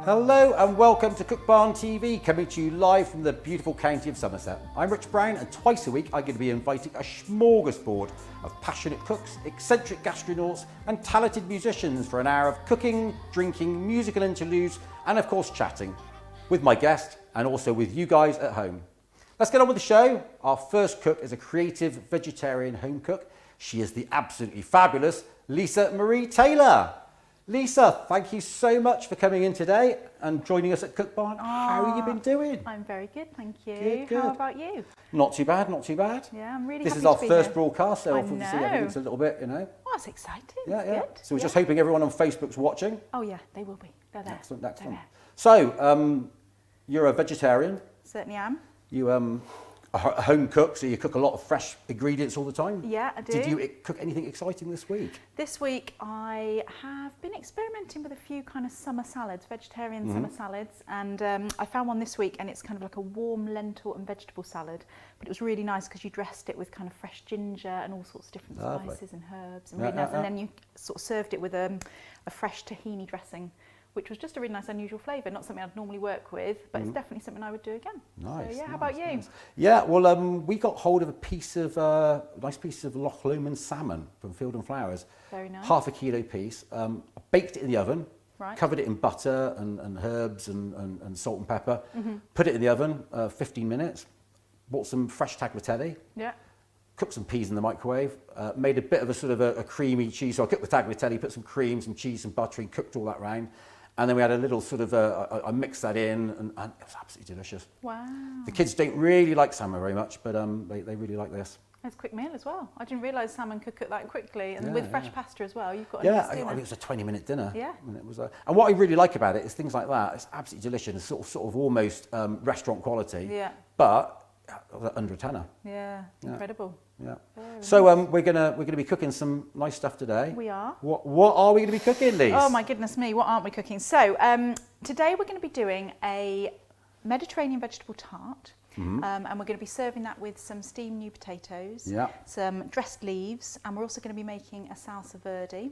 Hello and welcome to Cook Barn TV, coming to you live from the beautiful county of Somerset. I'm Rich Browne, and twice a week I'm going to be inviting a smorgasbord of passionate cooks, eccentric gastronauts and talented musicians for an hour of cooking, drinking, musical interludes and of course chatting with my guest and also with you guys at home. Let's get on with the show. Our first cook is a creative vegetarian home cook. She is the absolutely fabulous Lisa Marie Taylor. Lisa, thank you so much for coming in today and joining us at Cook Barn. How have you been doing? I'm very good, thank you. Good, good. How about you? Not too bad, not too bad. Yeah, I'm really This happy is our to be first here. broadcast, so I obviously know. everything's a little bit, you know. Oh, it's exciting. Yeah, It's yeah. good. So we're just hoping everyone on Facebook's watching. Oh yeah, they will be. They're there. Excellent, They're excellent. there. So, you're a vegetarian. Certainly am. You a home cook, so you cook a lot of fresh ingredients all the time. Yeah, I do. Did you cook anything exciting this week? This week I have been experimenting with a few kind of summer salads, vegetarian summer salads, and I found one this week and it's kind of like a warm lentil and vegetable salad, but it was really nice because you dressed it with kind of fresh ginger and all sorts of different Lovely. spices and herbs and really nice, and then you sort of served it with a fresh tahini dressing, which was just a really nice unusual flavour, not something I'd normally work with, but it's definitely something I would do again. Nice. So yeah, nice, how about you? Nice. Yeah, well, we got hold of a piece of nice piece of Loch Lomond salmon from Field and Flowers. Very nice. Half a kilo piece. I baked it in the oven. Right. Covered it in butter and herbs and salt and pepper. Put it in the oven 15 minutes. Bought some fresh tagliatelle. Yeah. Cooked some peas in the microwave. Made a bit of a sort of a creamy cheese. So I cooked the tagliatelle, put some cream, some cheese, some butter, and cooked all that round. And then we had a little sort of, I mixed that in and it was absolutely delicious. Wow. The kids don't really like salmon very much, but they really like this. It's a quick meal as well. I didn't realise salmon could cook that quickly, and Yeah, with fresh yeah. pasta as well. You've got a Yeah, nice I dinner. mean, it was a 20-minute dinner. Yeah. And, it was, and what I really like about it is things like that. It's absolutely delicious. It's sort of almost restaurant quality, Yeah. but under a tenner. Yeah, incredible. Yeah. Very So we're gonna be cooking some nice stuff today. We are. What are we gonna be cooking, Lise? Oh my goodness me, what aren't we cooking? So today we're going to be doing a Mediterranean vegetable tart. And we're going to be serving that with some steamed new potatoes, Yeah. some dressed leaves, and we're also going to be making a salsa verde,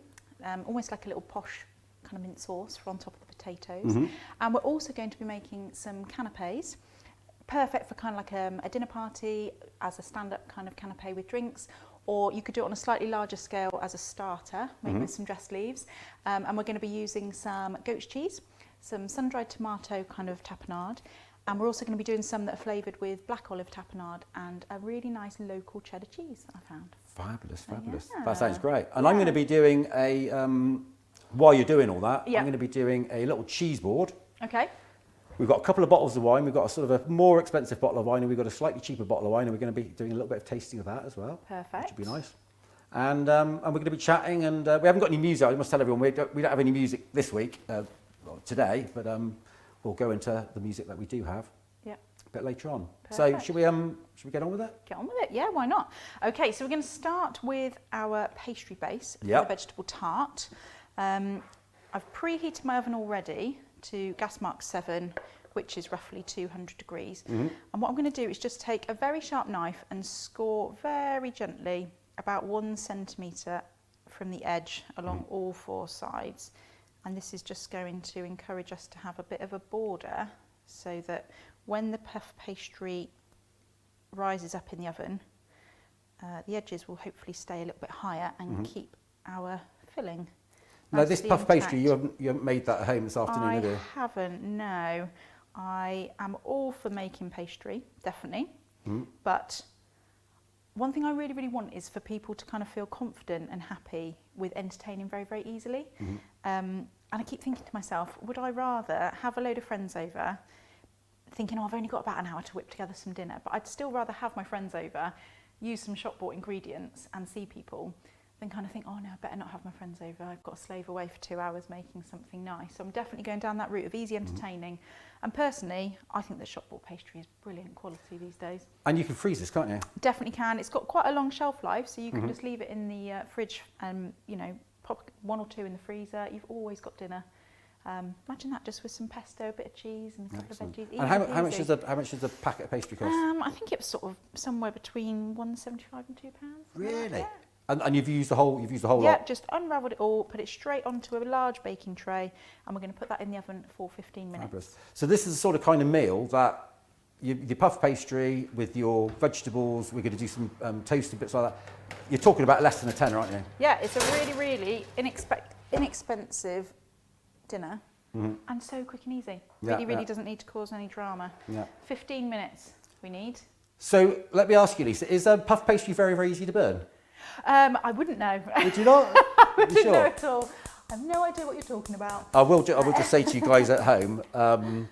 almost like a little posh kind of mint sauce for on top of the potatoes. And we're also going to be making some canapes, perfect for kind of like a dinner party as a stand-up kind of canapé with drinks, or you could do it on a slightly larger scale as a starter, maybe with some dressed leaves. And we're going to be using some goat's cheese, some sun-dried tomato kind of tapenade, and we're also going to be doing some that are flavoured with black olive tapenade and a really nice local cheddar cheese that I found. Fabulous, fabulous. yeah. That sounds great. And I'm going to be doing a, while you're doing all that, Yeah. I'm going to be doing a little cheese board. Okay. We've got a couple of bottles of wine. We've got a sort of a more expensive bottle of wine, and we've got a slightly cheaper bottle of wine, and we're going to be doing a little bit of tasting of that as well. Perfect. Which would be nice. And we're going to be chatting, and we haven't got any music. I must tell everyone we don't have any music this week, well, today, but we'll go into the music that we do have Yeah. a bit later on. So Perfect. should we get on with it? Get on with it. Yeah, why not? Okay, so we're going to start with our pastry base for Yep. the vegetable tart. I've preheated my oven already to gas mark 7, which is roughly 200 degrees. And what I'm going to do is just take a very sharp knife and score very gently about 1 centimetre from the edge along all 4 sides. And this is just going to encourage us to have a bit of a border so that when the puff pastry rises up in the oven, the edges will hopefully stay a little bit higher and keep our filling. Now, this nicely puff pastry, intact. you haven't made that at home this afternoon, have you? I haven't, no. I am all for making pastry, definitely. But one thing I really, really want is for people to kind of feel confident and happy with entertaining very, very easily. And I keep thinking to myself, would I rather have a load of friends over, thinking, oh, I've only got about an hour to whip together some dinner, but I'd still rather have my friends over, use some shop-bought ingredients and see people, then kind of think, oh no, I better not have my friends over. I've got to slave away for 2 hours making something nice. So I'm definitely going down that route of easy entertaining. And personally, I think that shop-bought pastry is brilliant quality these days. And you can freeze this, can't you? Definitely can. It's got quite a long shelf life, so you can just leave it in the fridge and, you know, pop 1 or 2 in the freezer. You've always got dinner. Imagine that just with some pesto, a bit of cheese and a couple of veggies. And how much does the packet of pastry cost? I think it was sort of somewhere between £1.75 and £2. Really? Yeah. And you've used the whole lot? Yeah, just unravelled it all, put it straight onto a large baking tray, and we're going to put that in the oven for 15 minutes. Fabulous. So this is the sort of kind of meal that your puff pastry with your vegetables, we're going to do some toasted bits like that. You're talking about less than a tenner, aren't you? Yeah, it's a really, really inexpensive dinner and so quick and easy. Really doesn't need to cause any drama. Yeah. 15 minutes we need. So let me ask you, Lisa, is puff pastry very, very easy to burn? I wouldn't know. Would you not? I wouldn't know at all. I have no idea what you're talking about. I will just say to you guys at home,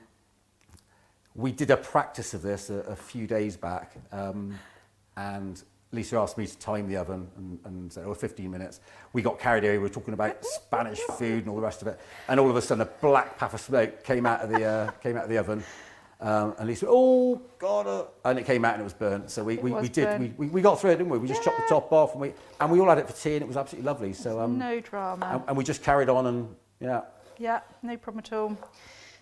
we did a practice of this a few days back, and Lisa asked me to time the oven and said, 15 minutes. We got carried away. We were talking about Spanish food and all the rest of it, and all of a sudden a black puff of smoke came out of the oven. And Lisa, oh God, and it came out and it was burnt. So we got through it, didn't we? We just chopped the top off and we all had it for tea and it was absolutely lovely. So no drama. And we just carried on and yeah, no problem at all.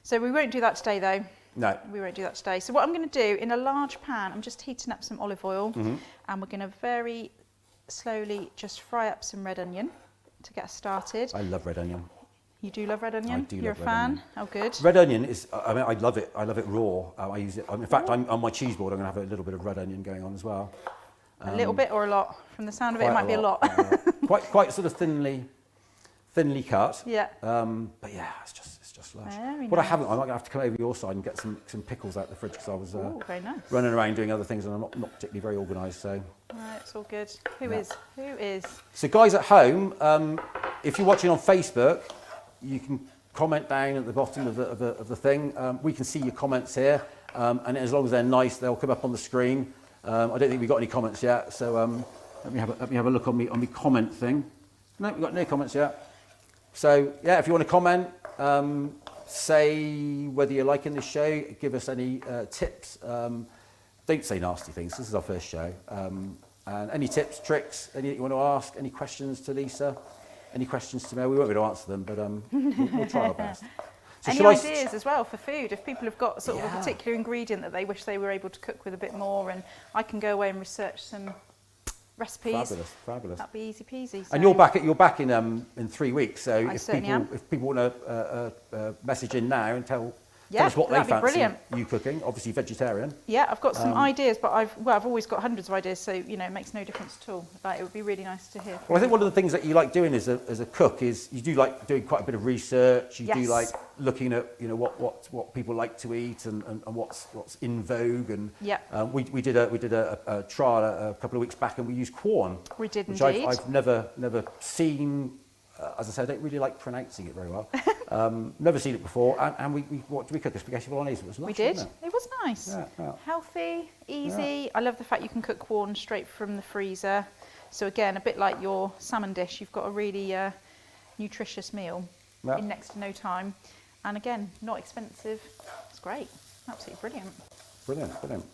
So we won't do that today though. No, we won't do that today. So what I'm going to do in a large pan, I'm just heating up some olive oil, and we're going to very slowly just fry up some red onion to get us started. I love red onion. You do love red onion? I do. You're love a fan? Onion. Oh, good. Red onion is, I love it. I love it raw. I use it. In fact, on my cheese board, I'm going to have a little bit of red onion going on as well. A little bit or a lot? From the sound of it, it might be a lot. quite sort of thinly cut. Yeah. But yeah, it's just lush. Very What nice. I haven't, I might have to come over your side and get some pickles out the fridge because I was very nice. running around doing other things and I'm not particularly very organised. So. Right, it's all good. Who is? So guys at home, if you're watching on Facebook, you can comment down at the bottom of the thing. We can see your comments here, and as long as they're nice, they'll come up on the screen. I don't think we've got any comments yet, so let me have a look on my comment thing. No, we've got no comments yet. So yeah, if you want to comment, say whether you're liking this show, give us any tips. Don't say nasty things. This is our first show. And any tips, tricks, anything you want to ask, any questions to Lisa. Any questions to me? We won't be able to answer them, but we'll try our best. So any ideas as well for food? If people have got sort of a particular ingredient that they wish they were able to cook with a bit more, and I can go away and research some recipes. Fabulous. That'd be easy peasy. So. And you're back in 3 weeks. So if people want to message in now and tell us what they fancy you cooking, obviously vegetarian. Yeah, I've got some ideas, but I've always got hundreds of ideas, so it makes no difference at all. Like, it would be really nice to hear. Well, I think one of the things that you like doing as a cook is you do like doing quite a bit of research. You do like looking at what people like to eat and what's in vogue. And we did a trial a couple of weeks back, and we used Quorn. We did which indeed. I've never seen. As I said, I don't really like pronouncing it very well. Never seen it before. And what did we cook? A spaghetti bolognese. It was lush, we did. Wasn't It was nice. Yeah. Healthy, easy. I love the fact you can cook Quorn straight from the freezer. So again, a bit like your salmon dish, you've got a really nutritious meal in next to no time. And again, not expensive. It's great. Absolutely brilliant. Brilliant.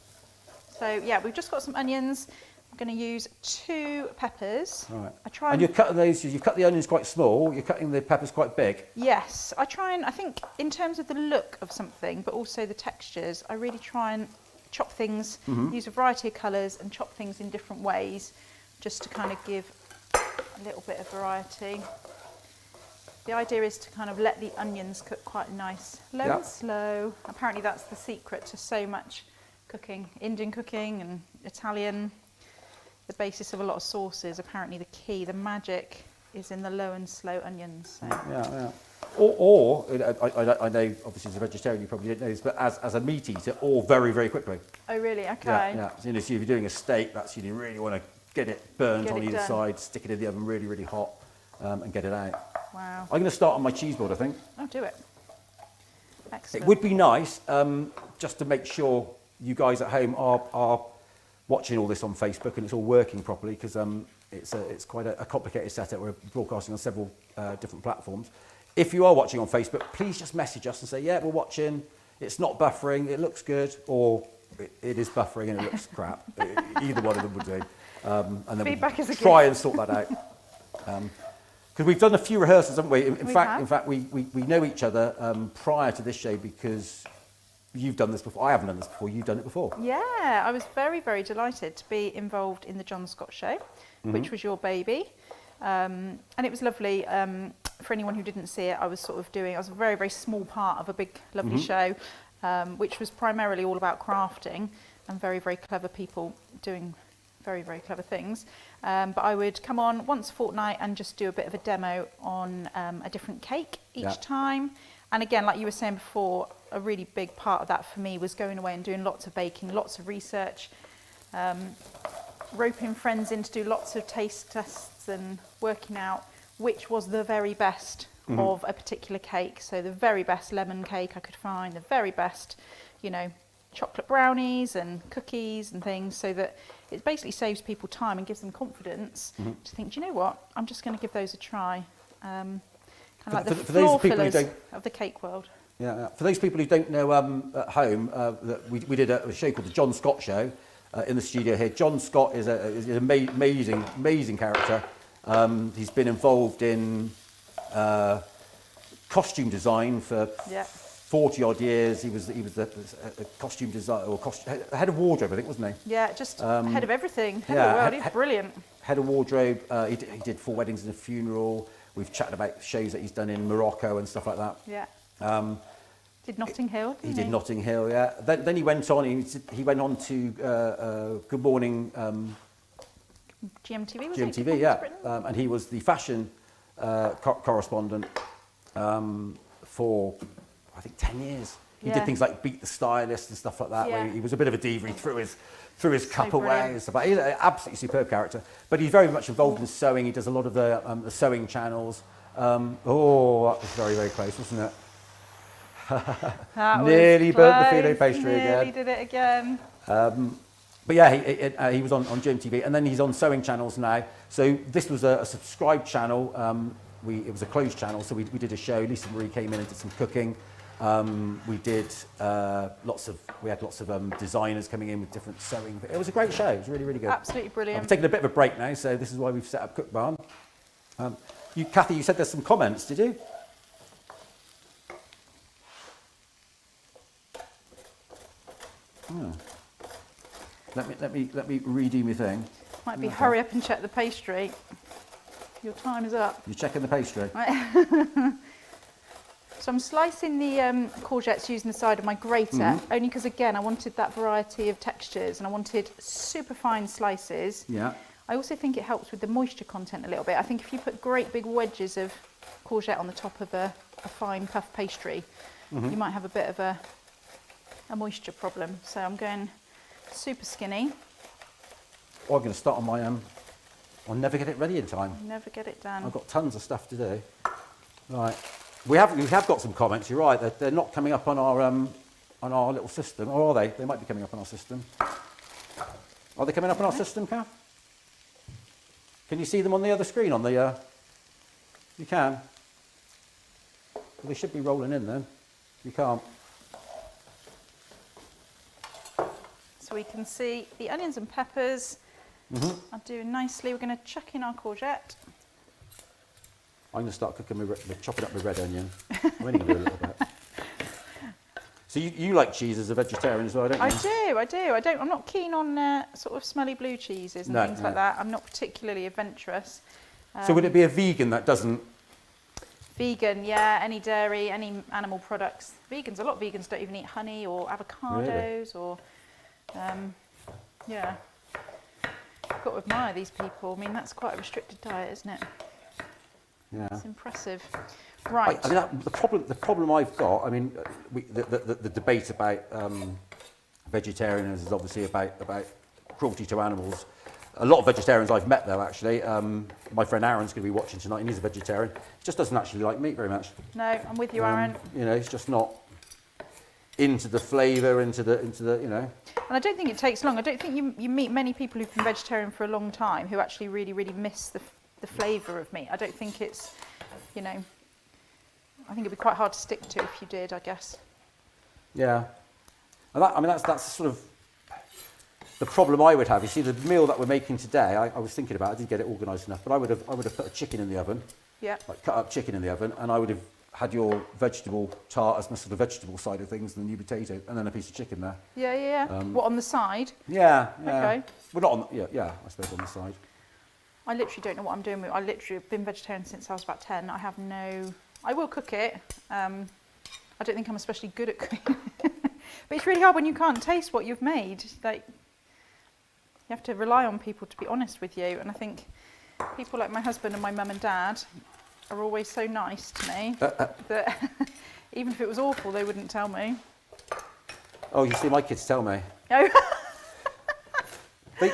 So yeah, we've just got some onions. I'm going to use 2 peppers. All right. And you're cutting those. You've cut the onions quite small. You're cutting the peppers quite big. Yes, I think in terms of the look of something, but also the textures, I really try and chop things, use a variety of colours, and chop things in different ways, just to kind of give a little bit of variety. The idea is to kind of let the onions cook quite nice, low and slow. Apparently, that's the secret to so much cooking, Indian cooking and Italian. The basis of a lot of sauces, apparently the key, the magic is in the low and slow onions. So. Yeah. Or I know, obviously as a vegetarian you probably didn't know this, but as a meat eater, or very, very quickly. Oh really? Okay. Yeah. So if you're doing a steak, that's you really want to get it burned on either side, stick it in the oven really, really hot, and get it out. Wow. I'm going to start on my cheese board, I think. Oh, do it. Excellent. It would be nice, just to make sure you guys at home are watching all this on Facebook and it's all working properly, because it's quite a complicated setup. We're broadcasting on several different platforms. If you are watching on Facebook, please just message us and say, yeah, we're watching, it's not buffering, it looks good, or it is buffering and it looks crap. Either one of them would do. And then Feedback is a try and sort that out. Because we've done a few rehearsals, haven't we? In fact, we know each other prior to this show, because you've done this before. I haven't done this before. You've done it before. Yeah, I was very, very delighted to be involved in the John Scott show. which was your baby. And it was lovely. For anyone who didn't see it, I was a very, very small part of a big, lovely show, which was primarily all about crafting and very, very clever people doing very, very clever things. But I would come on once a fortnight and just do a bit of a demo on a different cake each time. And again, like you were saying before, a really big part of that for me was going away and doing lots of baking, lots of research, roping friends in to do lots of taste tests and working out which was the very best of a particular cake. So the very best lemon cake I could find, the very best, chocolate brownies and cookies and things, so that it basically saves people time and gives them confidence to think, do you know what, I'm just going to give those a try. Kind of like the floor fillers of the cake world. Yeah. For those people who don't know at home, we did a show called the John Scott Show in the studio here. John Scott is an amazing character. He's been involved in costume design for 40 odd years. He was the costume designer or head of wardrobe, I think, wasn't he? Yeah, just head of everything. Head of the world. He's brilliant. Head of wardrobe. He did 4 weddings and a funeral. We've chatted about shows that he's done in Morocco and stuff like that. Yeah. Did Notting Hill? He did Notting Hill. Yeah. Then he went on. He went on to Good Morning. GMTV, was GMTV, it? yeah. And he was the fashion correspondent for, I think, 10 years. He did things like Beat the Stylist and stuff like that, where he was a bit of a diva. He threw his cup away and stuff like that. He's an absolutely superb character. But he's very much involved in sewing. He does a lot of the sewing channels. That was very, very close, wasn't it? Nearly burnt the phyllo pastry again. Nearly did it again. But yeah, he was on GMTV, and then he's on sewing channels now. So this was a subscribed channel. It was a closed channel, so we did a show. Lisa Marie came in and did some cooking. We had lots of designers coming in with different sewing. It was a great show. It was really, really good. Absolutely brilliant. We've taken a bit of a break now, so this is why we've set up Cook Barn. Kathy, you said there's some comments, did you? Oh. Let me redo my thing. Might be hurry up and check the pastry. Your time is up. You're checking the pastry? So I'm slicing the courgettes using the side of my grater, only because, again, I wanted that variety of textures and I wanted super fine slices. Yeah. I also think it helps with the moisture content a little bit. I think if you put great big wedges of courgette on the top of a fine puff pastry, you might have a bit of a moisture problem. So I'm going super skinny. Oh, I'm going to start on my I'll never get it ready in time. Never get it done. I've got tons of stuff to do. Right, we have got some comments. You're right. They're not coming up on our little system, or are they? They might be coming up on our system. Are they coming up on our system, Kath? Can you see them on the other screen? On the you can. Well, they should be rolling in then. You can't. So we can see the onions and peppers are doing nicely. We're going to chuck in our courgette. I'm going to start cooking chopping up my red onion. I'm only going to do a little bit. So you like cheese as a vegetarian as well, don't you? I do. I'm not keen on sort of smelly blue cheeses and things like that. I'm not particularly adventurous. So would it be a vegan that doesn't? Vegan, yeah. Any dairy, any animal products. Vegans. A lot of vegans don't even eat honey or avocados or. Yeah. I've got to admire these people. I mean, that's quite a restricted diet, isn't it? Yeah. It's impressive. Right. I mean, the problem I've got. I mean, the debate about vegetarianism is obviously about cruelty to animals. A lot of vegetarians I've met, though, actually. My friend Aaron's going to be watching tonight, and he's a vegetarian. He just doesn't actually like meat very much. No, I'm with you, Aaron. You know, he's just not into the flavour, into the you know. And I don't think it takes long. I don't think you meet many people who've been vegetarian for a long time who actually really, really miss the flavour of meat. I don't think it's, you know, I think it'd be quite hard to stick to if you did, I guess. Yeah. And that's sort of the problem I would have. You see, the meal that we're making today, I was thinking about, I didn't get it organised enough, but I would have put a chicken in the oven. Yeah. Like cut up chicken in the oven, and I would have had your vegetable tart as my sort of vegetable side of things, and the new potato, and then a piece of chicken there. Yeah. What, on the side? Yeah. Okay. Well, not on, yeah, I suppose on the side. I literally don't know what I'm doing with it. I literally have been vegetarian since I was about 10. I have no... I will cook it. I don't think I'm especially good at cooking. But it's really hard when you can't taste what you've made. Like, you have to rely on people to be honest with you. And I think people like my husband and my mum and dad are always so nice to me that even if it was awful, they wouldn't tell me. Oh, you see, my kids tell me. Oh.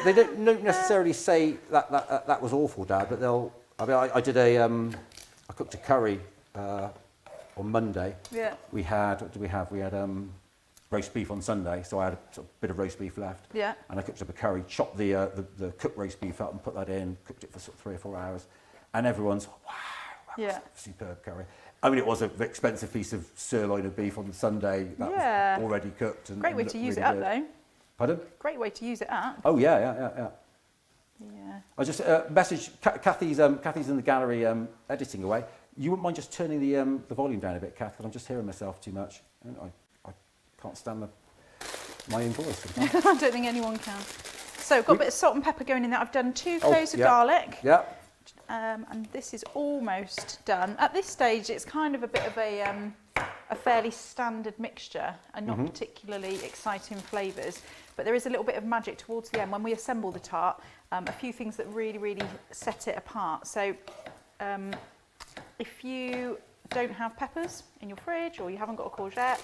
They don't necessarily say that was awful, Dad, but they'll. I mean, I did I cooked a curry on Monday. Yeah. We had what did we have? We had roast beef on Sunday, so I had a sort of bit of roast beef left. Yeah. And I cooked up a curry, chopped the cooked roast beef up and put that in, cooked it for sort of 3 or 4 hours, and everyone's wow, that was a superb curry. I mean, it was an expensive piece of sirloin of beef on Sunday that was already cooked. And great way to use really it up, though. Pardon? Great way to use it up. Oh yeah. Yeah. I just messaged Kathy's in the gallery editing away. You wouldn't mind just turning the volume down a bit, Kath, because I'm just hearing myself too much. I can't stand my own voice. I don't think anyone can. So I've got a bit of salt and pepper going in there. I've done 2 cloves of garlic. Yeah. And this is almost done. At this stage, it's kind of a bit of a fairly standard mixture and not particularly exciting flavours. But there is a little bit of magic towards the end when we assemble the tart. A few things that really, really set it apart. So if you don't have peppers in your fridge or you haven't got a courgette,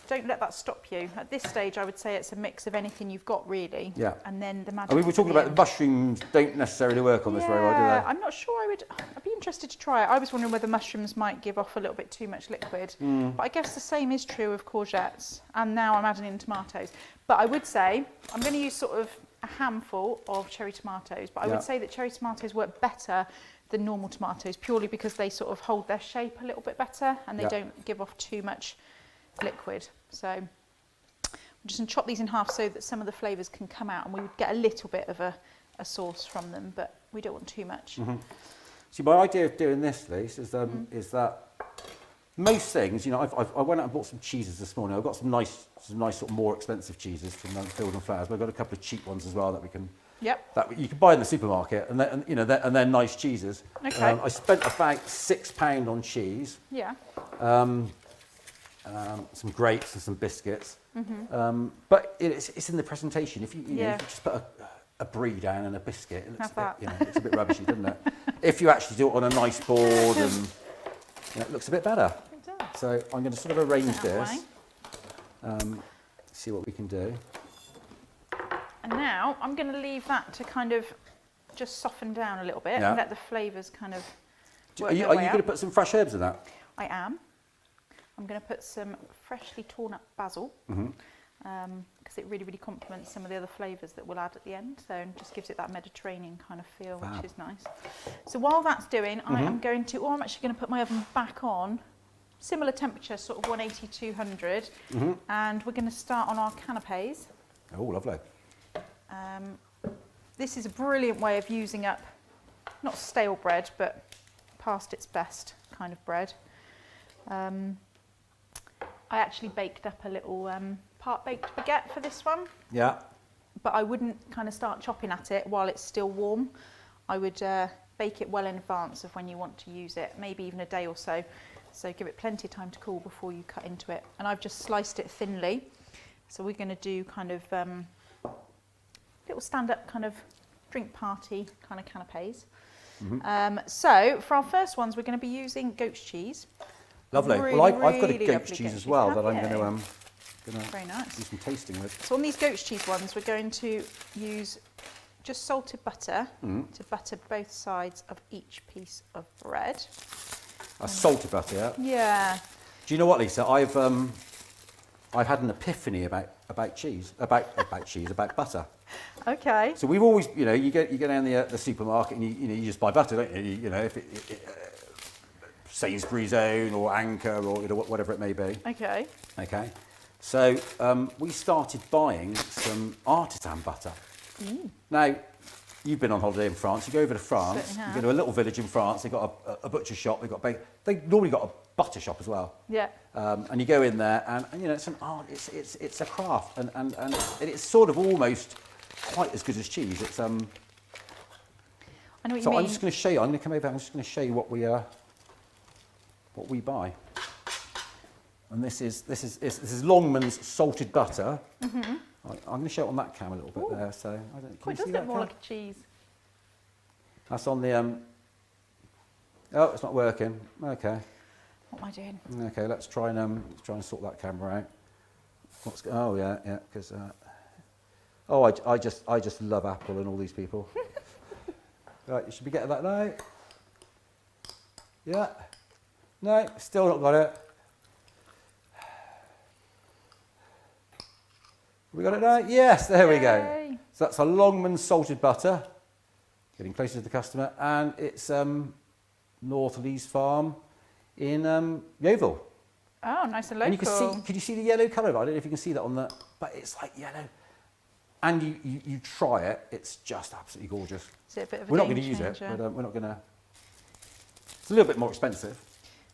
don't let that stop you. At this stage, I would say it's a mix of anything you've got, really. Yeah. And then the magic. I mean, we're talking about the mushrooms don't necessarily work on this very well, do they? I'm not sure. I'd be interested to try it. I was wondering whether mushrooms might give off a little bit too much liquid. But I guess the same is true of courgettes. And now I'm adding in tomatoes. But I would say I'm going to use sort of a handful of cherry tomatoes. But I would say that cherry tomatoes work better than normal tomatoes purely because they sort of hold their shape a little bit better and they don't give off too much liquid. So I'm just going to chop these in half so that some of the flavours can come out and we would get a little bit of a sauce from them, but we don't want too much. See, my idea of doing this, Lise, is that most things, you know, I went out and bought some cheeses this morning. I've got some nice sort of more expensive cheeses from Field and Flowers, but I've got a couple of cheap ones as well that we can. Yep. That you can buy in the supermarket, and they're nice cheeses. Okay. I spent about £6 on cheese. Yeah. Some grapes and some biscuits. But it's in the presentation. If you just put a brie down and a biscuit, it looks a bit rubbishy, doesn't it? If you actually do it on a nice board, and it looks a bit better. It does. So I'm going to sort of arrange this. See what we can do. And now I'm going to leave that to kind of just soften down a little bit and let the flavours kind of work their way Are you going to put some fresh herbs in that? I am. I'm going to put some freshly torn up basil because it really, really complements some of the other flavours that we'll add at the end. So it just gives it that Mediterranean kind of feel, which is nice. So while that's doing, I am going to, I'm actually going to put my oven back on, similar temperature, sort of 180, 200. And we're going to start on our canapes. Oh, lovely. This is a brilliant way of using up, not stale bread, but past its best kind of bread. I actually baked up a little part-baked baguette for this one. Yeah. But I wouldn't kind of start chopping at it while it's still warm. I would bake it well in advance of when you want to use it, maybe even a day or so. So give it plenty of time to cool before you cut into it. And I've just sliced it thinly. So we're going to do kind of little stand-up kind of drink party kind of canapes. So for our first ones, we're going to be using goat's cheese. Lovely. Really, well, I've got a really goat's cheese as well that I'm going to very nice. do some tasting with. So on these goat's cheese ones, we're going to use just salted butter to butter both sides of each piece of bread. Salted butter, yeah? Yeah. Do you know what, Lisa? I've had an epiphany about cheese, about butter. Okay. So we've always, you go down the supermarket and you just buy butter, don't you? If Sainsbury's own or Anchor or whatever it may be. Okay. Okay. So we started buying some artisan butter. Now, you've been on holiday in France. You go over to France. You go to a little village in France. They've got a butcher shop. They've normally got a butter shop as well. Yeah. And you go in there, and it's an art. It's a craft, and it's sort of almost quite as good as cheese. It's I know what you So mean. I'm just going to show you. I'm going to come over. I'm just going to show you what we buy. And this is Longman's salted butter. Mm-hmm. I'm going to show it on that cam a little bit there. So I don't. Can you Does see look that more cam? like a cheese. That's on the. Oh, it's not working. Okay. What am I doing? Okay, let's try and sort that camera out. Oh yeah, because. I just love Apple and all these people. Right, you should be getting that now. Yeah. No, still not got it. We got it now? Yes, there we go. Yay. So that's a Longman salted butter. Getting closer to the customer, and it's North Lees Farm in Yeovil. Oh, nice and local. And can you see the yellow colour? I don't know if you can see that on the, but it's like yellow. And you try it, it's just absolutely gorgeous. Is it a bit of a We're not game going to use it, changer? but we're not going to. It's a little bit more expensive.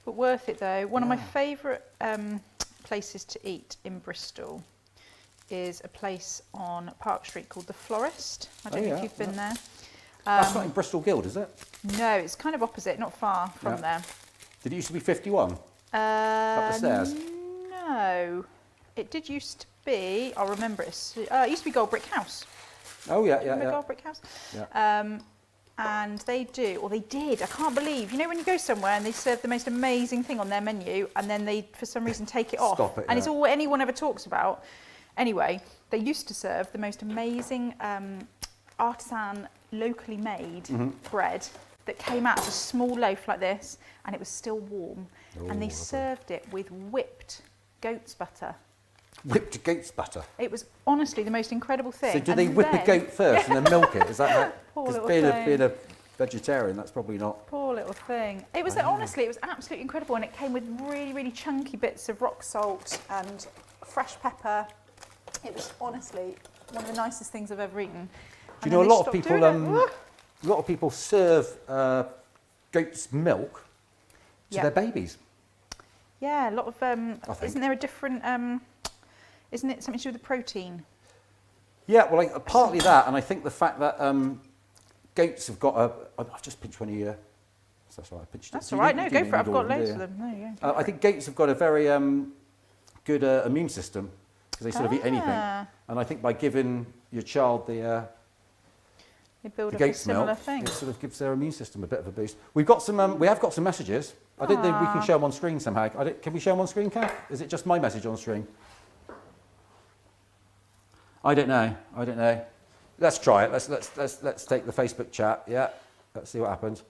But worth it though. One of my favourite places to eat in Bristol is a place on Park Street called The Florist. I don't know if you've been there. That's not in Bristol Guild, is it? No, it's kind of opposite, not far from there. Did it used to be 51? Up the stairs? No, it did used to be. I'll remember it. It used to be Gold Brick House. Oh yeah, Remember Gold Brick House? Yeah. And they did. I can't believe. You know when you go somewhere and they serve the most amazing thing on their menu, and then they, for some reason, take it off. Stop it, and it's all anyone ever talks about. Anyway, they used to serve the most amazing artisan, locally made bread that came out as a small loaf like this, and it was still warm. And they served it with whipped goat's butter. Whipped goat's butter? It was honestly the most incredible thing. So do they whip a goat first and then milk it? Is that how? Because being a vegetarian, that's probably not. Poor little thing. It was honestly, it was absolutely incredible, and it came with really, really chunky bits of rock salt and fresh pepper. It was honestly one of the nicest things I've ever eaten. Do you know a lot of people serve goat's milk to their babies? Yeah, a lot of. Isn't there a different? Isn't it something to do with the protein? Yeah, well, partly that, and I think the fact that goats have got a. I've just pinched one of your. That's all right, I pinched it. That's all right. No, go for it. I've got loads of them. There you go. I think goats have got a very good immune system because they sort of eat anything, and I think by giving your child the goat's milk, it sort of gives their immune system a bit of a boost. We have got some messages. I don't think we can show them on screen somehow. Can we show them on screen, Kath? Is it just my message on screen? I don't know. Let's try it. Let's take the Facebook chat. Yeah. Let's see what happens.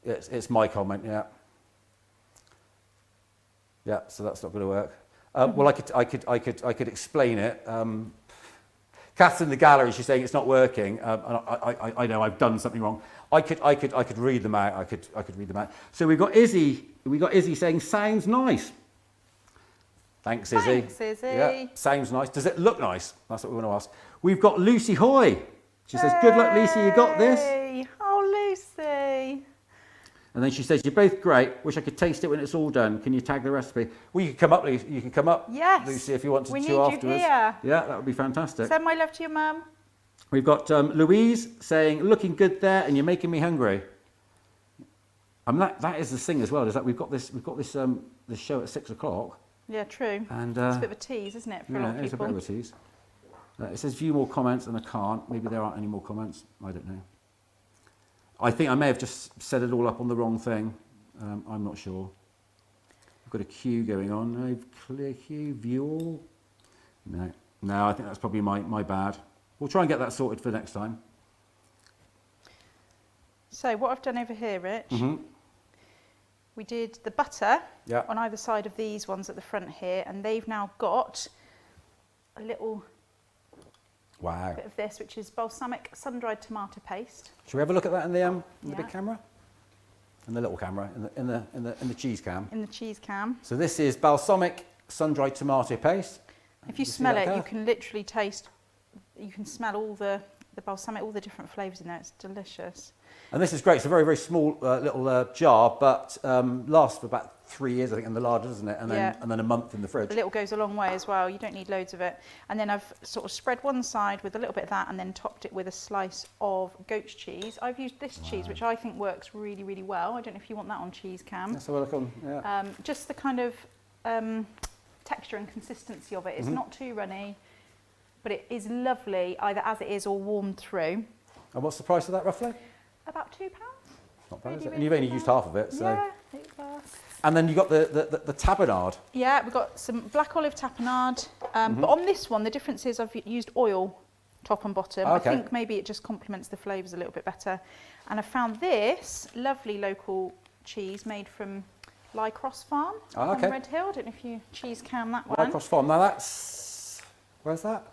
It's my comment. Yeah. Yeah. So that's not going to work. Well, I could explain it. Kath's in the gallery. She's saying it's not working. And I know I've done something wrong. I could read them out. I could read them out. So we've got Izzy. Saying sounds nice. Thanks, Izzy. Thanks, Izzy. Yeah, sounds nice. Does it look nice? That's what we want to ask. We've got Lucy Hoy. She says, good luck, Lucy, you got this. Oh, Lucy. And then she says, you're both great. Wish I could taste it when it's all done. Can you tag the recipe? Well, you can come up, Lucy. You can come up, yes. Lucy, if you want to We need afterwards. you here. Yeah, that would be fantastic. Send my love to your mum. We've got Louise saying, looking good there, and you're making me hungry. That is the thing as well, is that we've got this show at 6 o'clock. Yeah, true. And it's a bit of a tease, isn't it, for a lot of people? It's a bit of a tease. It says view more comments, and I can't. Maybe there aren't any more comments. I don't know. I think I may have just set it all up on the wrong thing. I'm not sure. I've got a queue going on. No, clear queue, view all. No, I think that's probably my bad. We'll try and get that sorted for next time. So what I've done over here, Rich, we did the butter on either side of these ones at the front here, and they've now got a little bit of this, which is balsamic sun-dried tomato paste. Shall we have a look at that in the big camera? In the little camera, in the cheese cam. In the cheese cam. So this is balsamic sun-dried tomato paste. If you smell it, you can literally taste. You can smell all the balsamic, all the different flavours in there. It's delicious. And this is great. It's a very, very small little jar, but lasts for about 3 years, I think, in the larder, doesn't it? And then a month in the fridge. A little goes a long way as well. You don't need loads of it. And then I've sort of spread one side with a little bit of that and then topped it with a slice of goat's cheese. I've used this cheese, which I think works really, really well. I don't know if you want that on cheese, Cam. Let's have a look on, yeah. Just the kind of texture and consistency of it. It's not too runny, but it is lovely, either as it is or warmed through. And what's the price of that, roughly? About £2. Not bad, is it? And you've only used half of it, so. Yeah, it lasts. And then you've got the tapenade. Yeah, we've got some black olive tapenade. But on this one, the difference is I've used oil top and bottom. Okay. I think maybe it just complements the flavours a little bit better. And I found this lovely local cheese made from Lycross Farm on Red Hill. I don't know if you cheese can that one. Lycross Farm. Now that's, where's that?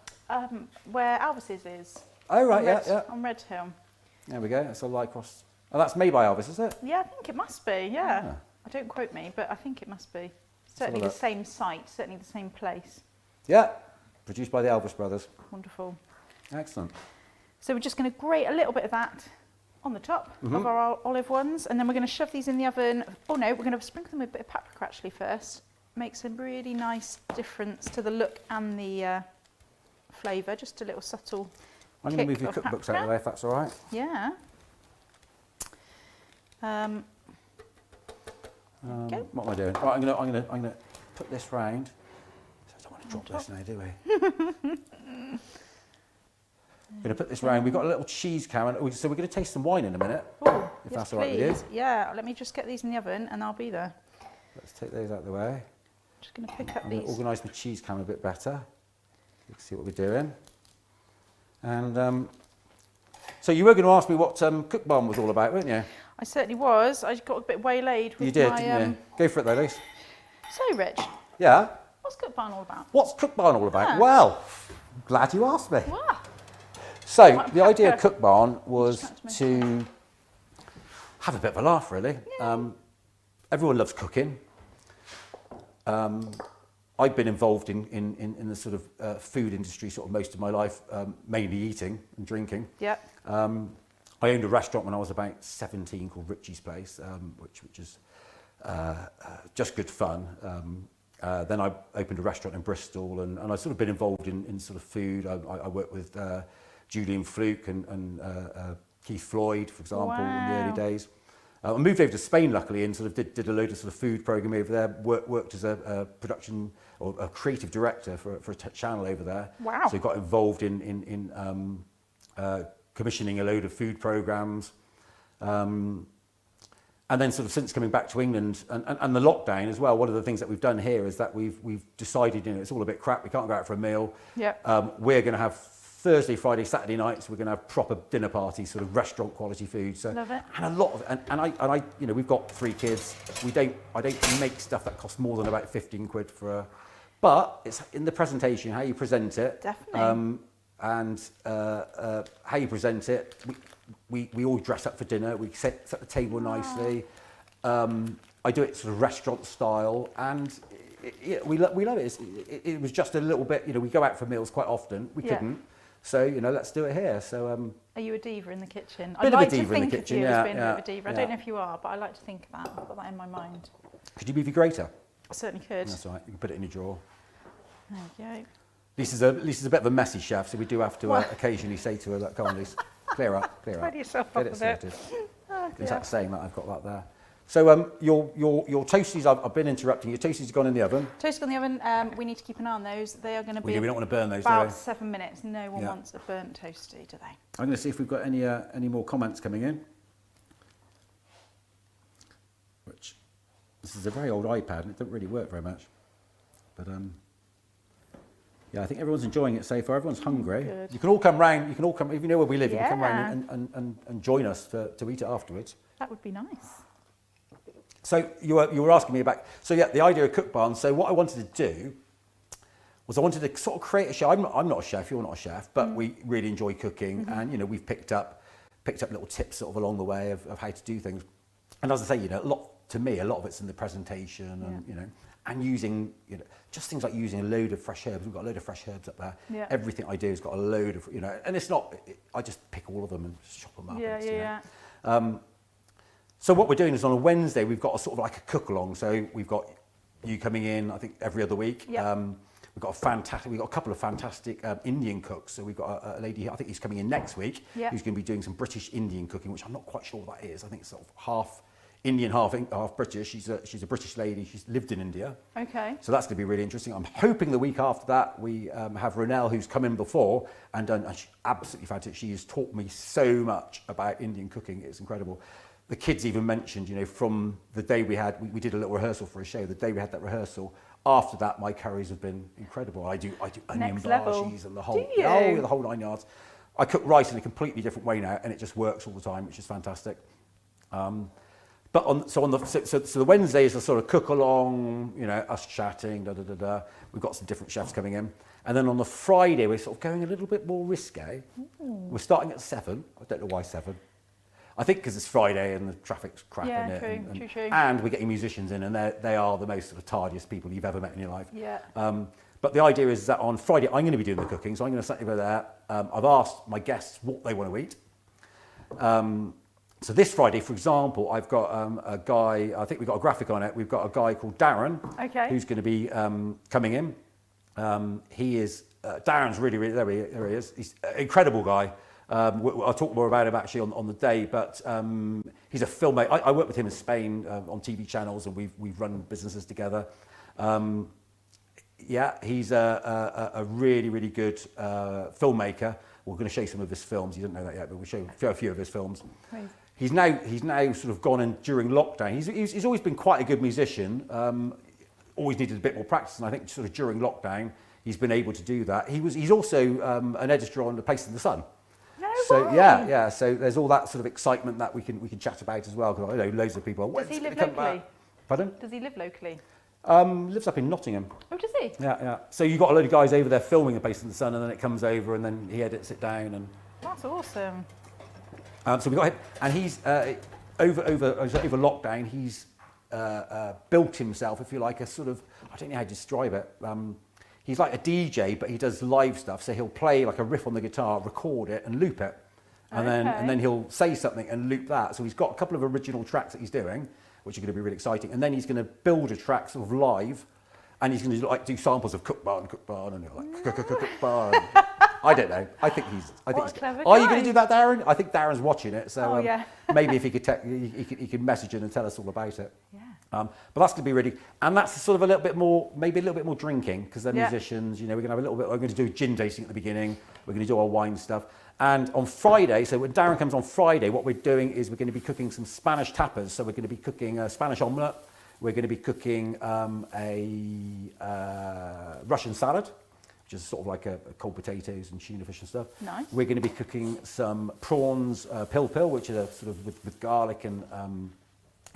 Where Alvis's is. Oh, right, yeah. On Red Hill. There we go. That's a Lycross. Oh, that's made by Alvis, is it? Yeah, I think it must be, yeah. Don't quote me, but I think it must be. Certainly the same site, certainly the same place. Yeah, produced by the Alvis brothers. Wonderful. Excellent. So we're just going to grate a little bit of that on the top of our olive ones, and then we're going to shove these in the oven. Oh no, we're going to sprinkle them with a bit of paprika actually first. Makes a really nice difference to the look and the flavour, just a little subtle I'm going to move your cookbooks out of the way if that's all right. Yeah. What am I doing? Right, I'm going to put this round. I don't want to drop this now, do we? I'm going to put this round. We've got a little cheese can, so we're going to taste some wine in a minute. Oh, if yes, that's all right with you. Yeah, let me just get these in the oven and I'll be there. Let's take those out of the way. Just going to pick up I'm these. going to organise my cheese can a bit better. You can see what we're doing. And so you were going to ask me what Cook Barn was all about, weren't you? I certainly was. I got a bit waylaid with you did, my... didn't you? Go for it though, Lise. So, Rich. Yeah? What's Cook Barn all about? What's Cook Barn all about? Yeah. Well, glad you asked me. Wow. So, the idea of Cook Barn was to have a bit of a laugh, really. Yeah. Everyone loves cooking. I've been involved in the sort of food industry sort of most of my life, mainly eating and drinking. Yep. I owned a restaurant when I was about 17 called Richie's Place, which is just good fun. Then I opened a restaurant in Bristol, and I've sort of been involved in sort of food. I worked with Julian Fluke and Keith Floyd, for example, in the early days. I moved over to Spain, luckily, and sort of did a load of sort of food programme over there. Worked as a production or a creative director for a channel over there. Wow! So got involved in commissioning a load of food programmes, and then sort of since coming back to England and the lockdown as well. One of the things that we've done here is that we've decided, you know, it's all a bit crap. We can't go out for a meal. Yep. We're going to have Thursday, Friday, Saturday nights, we're going to have proper dinner parties, sort of restaurant quality food. So, love it. and a lot of, and I, you know, we've got 3 kids. I don't make stuff that costs more than about 15 quid for but it's in the presentation, how you present it. Definitely. And how you present it. We all dress up for dinner. We set the table nicely. I do it sort of restaurant style, and we love it. It was just a little bit, you know, we go out for meals quite often. We couldn't. So, you know, let's do it here. So, are you a diva in the kitchen? Bit I like of a diva to in the think kitchen, of you yeah, as being a bit of a diva. I yeah. don't know if you are, but I like to think that. I've got that in my mind. Could you move your grater? I certainly could. That's all right. You can put it in your drawer. There you go. Lisa's a bit of a messy chef, so we do have to occasionally say to her, that, come on, Lisa, clear up. Tidy yourself Get up it a bit. sorted. Oh, In fact, saying that, I've got that there. So your toasties, I've been interrupting. Your toasties have gone in the oven. Toasted in the oven. We need to keep an eye on those. They are going to be We don't want to burn those, do about we? 7 minutes. No one wants a burnt toasty, do they? I'm going to see if we've got any more comments coming in. Which, this is a very old iPad and it doesn't really work very much. But yeah, I think everyone's enjoying it so far. Everyone's hungry. Good. You can all come round. You can all come, if you know where we live, you can come Yeah. round and join us to eat it afterwards. That would be nice. So you were asking me about, so yeah, the idea of Cook Barn. So what I wanted to do was I wanted to sort of create a chef. I'm not a chef, you're not a chef, but we really enjoy cooking, and you know, we've picked up little tips sort of along the way of how to do things. And as I say, you know, a lot of it's in the presentation, and you know, and using, you know, just things like using a load of fresh herbs. We've got a load of fresh herbs up there. Yeah. Everything I do has got a load of, you know, and it's not. I just pick all of them and chop them up. Yeah, and, yeah, you know. So what we're doing is on a Wednesday, we've got a sort of like a cook along. So we've got you coming in, I think, every other week. Yep. We've got a couple of fantastic Indian cooks. So we've got a lady, I think who's coming in next week, Yep. who's going to be doing some British Indian cooking, which I'm not quite sure what that is. I think it's sort of half Indian, half British. She's a British lady. She's lived in India. Okay. So that's going to be really interesting. I'm hoping the week after that we have Ronelle, who's come in before and done she's absolutely fantastic. She has taught me so much about Indian cooking. It's incredible. The kids even mentioned, from the day we did a little rehearsal for a show. The day we had that rehearsal, after that, my curries have been incredible. I do onion Next level. bhaji's and the whole, Do you? the whole 9 yards. I cook rice in a completely different way now, and it just works all the time, which is fantastic. But so the Wednesday is a sort of cook along, us chatting, We've got some different chefs coming in. And then on the Friday, we're sort of going a little bit more risque. We're starting at 7. I don't know why 7. I think because it's Friday and the traffic's crap in it. True. And we're getting musicians in, and they are the most sort of tardiest people you've ever met in your life. Yeah. But the idea is that on Friday, I'm going to be doing the cooking, so I'm going to sit over there. I've asked my guests what they want to eat. So this Friday, for example, I've got a guy, I think we've got a graphic on it, we've got a guy called Darren, who's going to be coming in. Darren's really, there he is. He's an incredible guy. I'll talk more about him actually on the day, but he's a filmmaker. I work with him in Spain on TV channels, and we've run businesses together. He's a really, really good filmmaker. We're going to show you some of his films. You didn't know that yet, but we'll show a few of his films. Crazy. He's now sort of gone in during lockdown. He's always been quite a good musician. Always needed a bit more practice, and I think sort of during lockdown he's been able to do that. He's also an editor on The Place in the Sun. So way. yeah. So there's all that sort of excitement that we can chat about as well. Because I know loads of people. Does he live locally? Pardon? Does he live locally? Lives up in Nottingham. Oh, does he? Yeah. So you've got a load of guys over there filming The Place in the Sun, and then it comes over, and then he edits it down. And that's awesome. so we got him, and he's over lockdown. He's built himself, if you like, a sort of, I don't know how to describe it. He's like a DJ, but he does live stuff. So he'll play like a riff on the guitar, record it, and loop it, and then he'll say something and loop that. So he's got a couple of original tracks that he's doing, which are going to be really exciting. And then he's going to build a track sort of live, and he's going to do samples of Cook Barn, and he'll like Cook Barn. I don't know. I think he's. Are you going to do that, Darren? I think Darren's watching it, so maybe if he could, he could message in and tell us all about it. Yeah. But that's going to be really, and that's sort of a little bit more drinking, because they're musicians. We're going to have a little bit. We're going to do gin tasting at the beginning. We're going to do our wine stuff. And on Friday, so when Darren comes on Friday, what we're doing is we're going to be cooking some Spanish tapas. So we're going to be cooking a Spanish omelette. We're going to be cooking a Russian salad, which is sort of like a cold potatoes and tuna fish and stuff. Nice. We're going to be cooking some prawns pil, which is a sort of with garlic and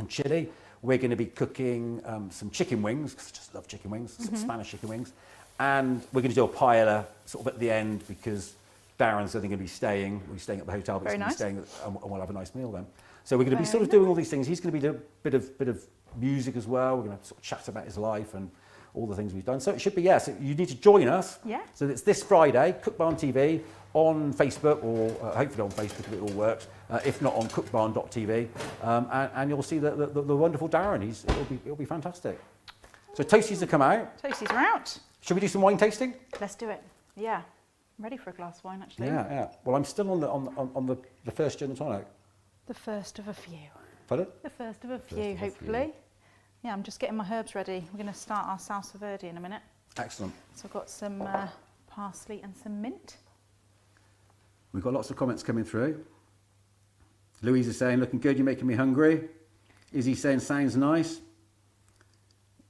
chili. We're going to be cooking some chicken wings, because I just love chicken wings, some Spanish chicken wings. And we're going to do a paella sort of at the end, because Darren's only going to be staying. We're staying at the hotel, but he's going to be staying, and we'll have a nice meal then. So we're going to be sort of doing all these things. He's going to be doing a bit of music as well. We're going to sort of chat about his life and all the things we've done. So it should be, so you need to join us. Yeah. So it's this Friday, Cook Barn TV, on Facebook, or hopefully on Facebook if it all works. If not, on cookbarn.tv. And you'll see the wonderful Darren. It'll be fantastic. So toasties have come out. Toasties are out. Should we do some wine tasting? Let's do it. Yeah. I'm ready for a glass of wine, actually. Yeah. Well, I'm still on the first gin and tonic. The first of a few. Pardon? The first of a few, hopefully. Yeah, I'm just getting my herbs ready. We're going to start our salsa verde in a minute. Excellent. So I've got some parsley and some mint. We've got lots of comments coming through. Louise is saying, looking good, you're making me hungry. Izzy saying, sounds nice.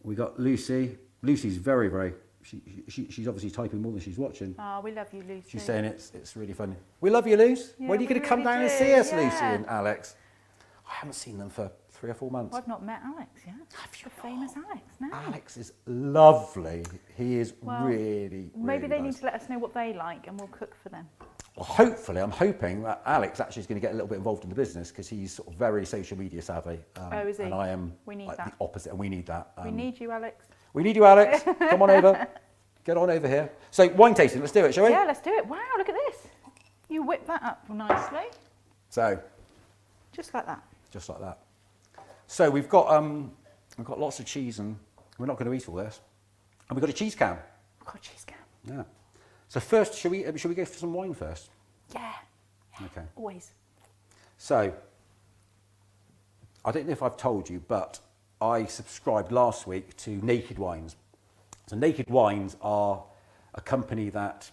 We got Lucy. Lucy's very, very, she's obviously typing more than she's watching. Oh, we love you, Lucy. She's saying it's really funny. We love you, Luce. Yeah, when are you going to come down and see us, Lucy and Alex? I haven't seen them for 3 or 4 months. Well, I've not met Alex yet. The famous Alex, no. Alex is lovely. He is really maybe they nice. need to let us know what they like, and we'll cook for them. Well, hopefully, I'm hoping that Alex actually is going to get a little bit involved in the business, because he's sort of very social media savvy. Is he? And I am like the opposite, and we need that. We need you, Alex. We need you, Alex. Come on over. Get on over here. So, wine tasting, let's do it, shall we? Yeah, let's do it. Wow, look at this. You whip that up nicely. So. Just like that. Just like that. So we've got lots of cheese, and we're not going to eat all this. And we've got a cheese can. I've got a cheese can. Yeah. So first, should we go for some wine first? Yeah. Okay. Always. So I don't know if I've told you, but I subscribed last week to Naked Wines. So Naked Wines are a company that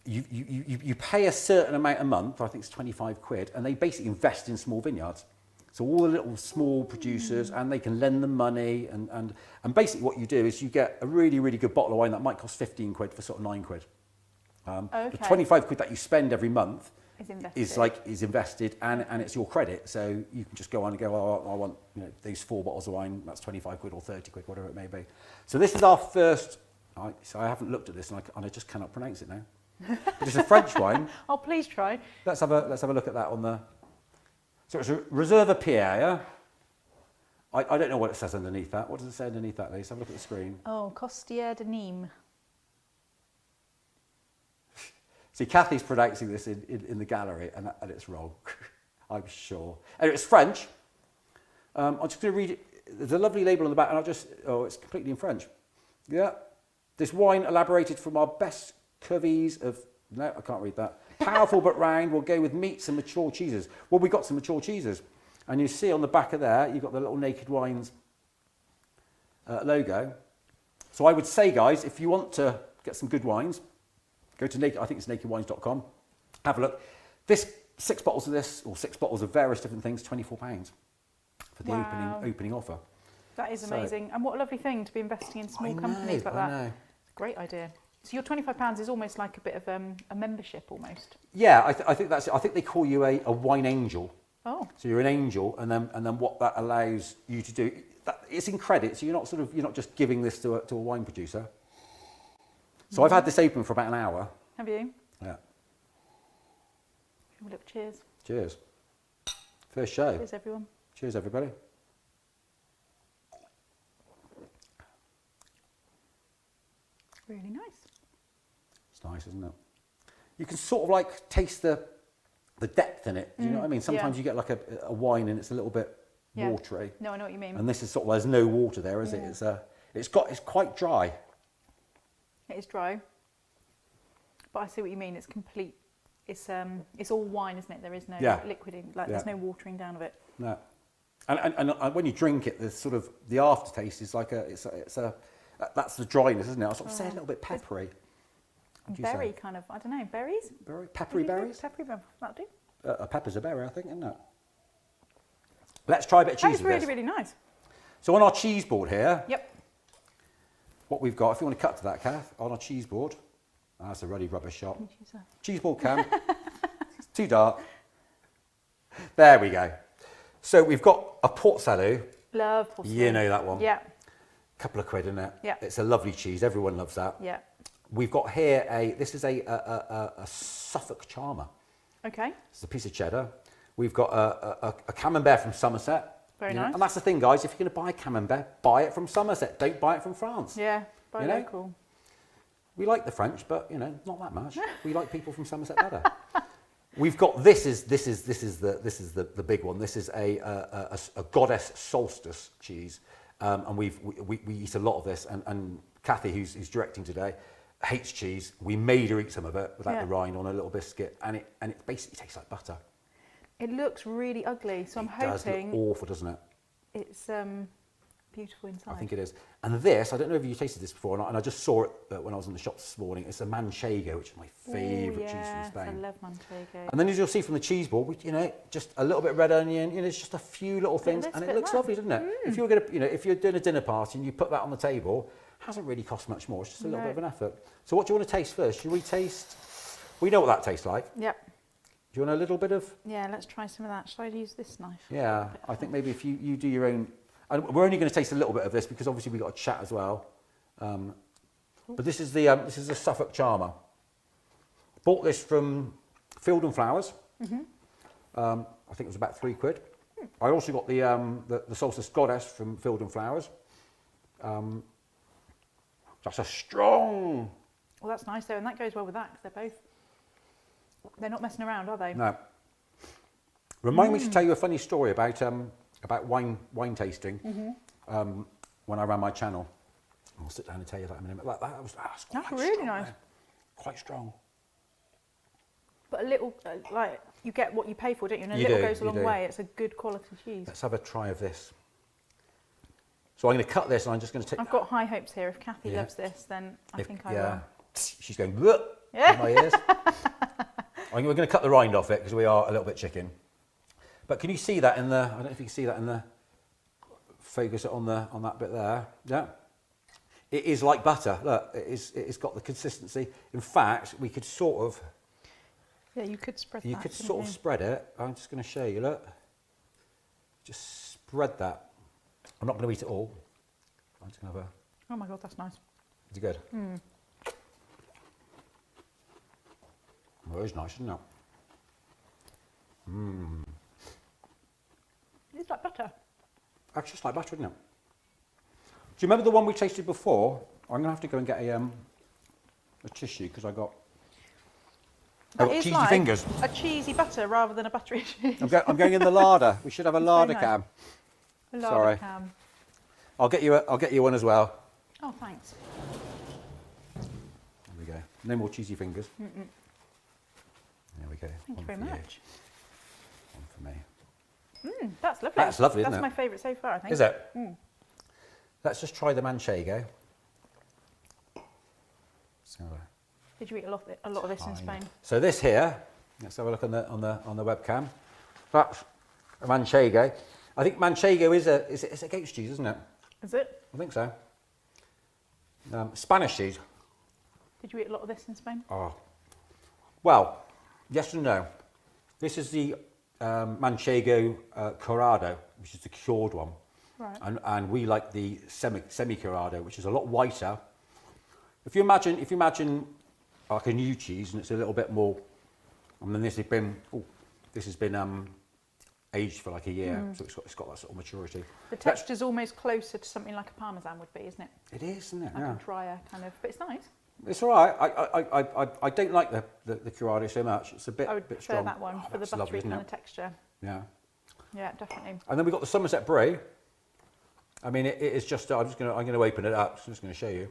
you pay a certain amount a month, I think it's 25 quid, and they basically invest in small vineyards. So all the little small producers, and they can lend them money, and basically what you do is you get a really, really good bottle of wine that might cost 15 quid for sort of 9 quid. The 25 quid that you spend every month is invested and it's your credit. So you can just go on and go, oh, I want these 4 bottles of wine, that's 25 quid or 30 quid, whatever it may be. So this is our first, so I haven't looked at this and I just cannot pronounce it now. But it's a French wine. Oh, please try. Let's have a look at that on the, so it's a Reserve Pierre, yeah? I don't know what it says underneath that. What does it say underneath that, Lisa? Have a look at the screen. Oh, Costière de Nîmes. See, Kathy's pronouncing this in the gallery, and it's wrong, I'm sure. And it's French. I'm just going to read it. There's a lovely label on the back, and it's completely in French. Yeah. This wine elaborated from our best cuvies of, no, I can't read that. Powerful but round, will go with meats and mature cheeses. Well, we got some mature cheeses. And you see on the back of there, you've got the little Naked Wines logo. So I would say, guys, if you want to get some good wines, go to I think it's nakedwines.com. Have a look. This 6 bottles of this, or 6 bottles of various different things, £24 for the opening offer. That is amazing. And what a lovely thing to be investing in small companies like that. It's a great idea. So your £25 is almost like a bit of a membership almost. Yeah, I think that's it. I think they call you a wine angel. Oh. So you're an angel, and then what that allows you to do, it's in credit. So you're not just giving this to a wine producer. So I've had this open for about an hour. Have you? Yeah. Look, cheers. Cheers. First show. Cheers, everyone. Cheers, everybody. Really nice. It's nice, isn't it? You can sort of like taste the depth in it. Do you know what I mean? Sometimes you get like a wine and it's a little bit watery. No, I know what you mean. And this is sort of, there's no water there, is it? It's quite dry. It is dry, but I see what you mean. It's complete. It's all wine, isn't it? There is no liquiding. There's no watering down of it. No, and when you drink it, the sort of the aftertaste is like that's the dryness, isn't it? I sort of say a little bit peppery. Berry kind of. I don't know. Berries. Peppery berries. Peppery berries. That'll do. A pepper's a berry, I think, isn't it? Let's try a bit of cheese. That's really, really nice. So on our cheese board here. Yep. What we've got, if you want to cut to that, Kath, on our cheese board. That's a really rubbish shot. Cheese board can. It's too dark. There we go. So we've got a Port Salut. Love Port Salut. You know that one. Yeah. Couple of quid in it. Yeah. It's a lovely cheese. Everyone loves that. Yeah. We've got here this is a Suffolk Charmer. Okay. It's a piece of cheddar. We've got a Camembert from Somerset. Very nice. And that's the thing, guys. If you're going to buy Camembert, buy it from Somerset. Don't buy it from France. Yeah. Buy local. We like the French, but not that much. We like people from Somerset better. We've got this is the big one. This is a Goddess Solstice cheese, and we eat a lot of this. And Kathy, who's directing today, hates cheese. We made her eat some of it without the rind on a little biscuit, and it basically tastes like butter. It looks really ugly, so I'm hoping. It does look awful, doesn't it? It's beautiful inside. I think it is. And this, I don't know if you tasted this before or not, and I just saw it when I was in the shops this morning. It's a manchego, which is my favourite cheese from Spain. I love manchego. And then as you'll see from the cheese board, just a little bit of red onion, it's just a few little things, and it looks lovely, doesn't it? If you're going to, if you're doing a dinner party and you put that on the table, it hasn't really cost much more. It's just a little bit of an effort. So what do you want to taste first? Should we taste? We know what that tastes like. Yep. Do you want a little bit of? Yeah, let's try some of that. Shall I use this knife? Yeah, I think maybe if you do your own. And we're only going to taste a little bit of this because obviously we've got a chat as well. But this is the Suffolk Charmer. Bought this from Field and Flowers. I think it was about £3. I also got the Solstice Goddess from Field and Flowers. That's a strong. Well, that's nice though, and that goes well with that because they're not messing around, are they? No. Remind me to tell you a funny story about wine tasting when I ran my channel. I'll sit down and tell you that in a minute. That's quite really strong, nice. man. Quite strong. But a little, like, you get what you pay for, don't you? And a You little do, goes a you long do. way. It's a good quality cheese. Let's have a try of this. So I'm going to cut this and I'm just going to take... I've got high hopes here. If Kathy Yeah. loves this, then I think I will. She's going, "Bleh," Yeah. in my ears. We're going to cut the rind off it because we are a little bit chicken. But can you see that in the... I don't know if you can see that in the... Focus it on that bit there. Yeah. It is like butter. Look, it's got the consistency. In fact, we could sort of... Yeah, you could spread You that. could couldn't sort of you? spread it. I'm just going to show you, look. Just spread that. I'm not going to eat it all. I'm just going to have a... Oh my God, that's nice. Is it good? Well, it is nice, isn't it? It's like butter. That's just like butter, isn't it? Do you remember the one we tasted before? I'm going to have to go and get a tissue because I got That is cheesy like fingers. a cheesy butter rather than a buttery cheese. I'm going in the larder. We should have a larder nice. cam. A larder Sorry. cam. I'll get you one as well. Oh, thanks. There we go. No more cheesy fingers. There we go. Thank you very much. One for me. That's lovely. That's lovely, isn't That's it? my favourite so far, I think. Is it? Let's just try the manchego. So, Did you eat a lot of this in Spain? so this here, let's have a look on the webcam. That's a manchego. I think manchego is a goat's cheese, isn't it? Is it? I think so. Spanish cheese. Did you eat a lot of this in Spain? Oh, well, yes and no. This is the manchego curado, which is the cured one. Right. And we like the semi curado, which is a lot whiter. If you imagine like a new cheese, and it's a little bit more, and then this has been aged for like a year, so it's got that sort of maturity. The texture's almost closer to something like a parmesan would be, isn't it? It is, isn't it? Like Yeah. a drier kind of, but it's nice. It's all right. I don't like the curado so much. It's a bit I would bit prefer strong. that one Oh, for the that's buttery lovely, isn't kind it? of texture. Yeah. Yeah, definitely. And then we've got the Somerset Brie. I mean, it is just. I'm going to open it up. So I'm just going to show you.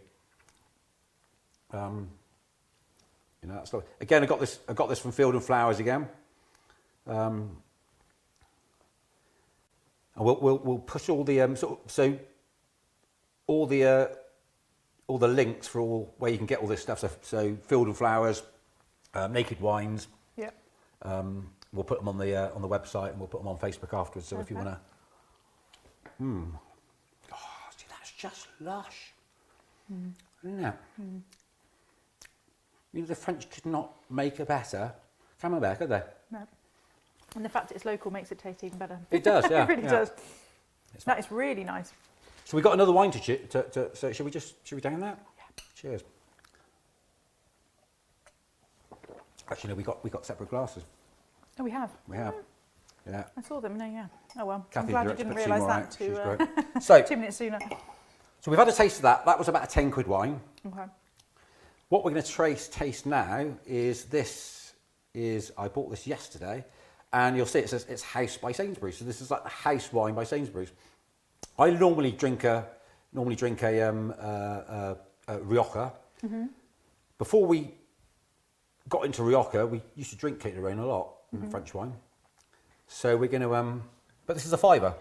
You know, that's lovely. Again, I got this from Field and Flowers again. And we'll push all the so all the links for all where you can get all this stuff. So Field and Flowers, Naked Wines. Yeah. We'll put them on the website and we'll put them on Facebook afterwards. So if you want to, oh, see, that's just lush, isn't it? You know, the French could not make a better camembert, could they? No. And the fact it's local makes it taste even better. It does, yeah. It really yeah. does. That is really nice. So we got another wine so should we down that? Yeah. Cheers. Actually, no, we got separate glasses. Oh, we have. We have. Yeah. I saw them. No, yeah. Oh well. Kathy I'm glad you directed, didn't put two realise more that out. She's too. great. So 2 minutes sooner. So we've had a taste of that. That was about a £10 wine. Okay. What we're going to taste now is this. I bought this yesterday, and you'll see it says it's House by Sainsbury's. So this is like the house wine by Sainsbury's. I normally drink a Rioja. Before we got into Rioja, we used to drink Cape de Rhone a lot, French wine. So we're going to, but this is a £5.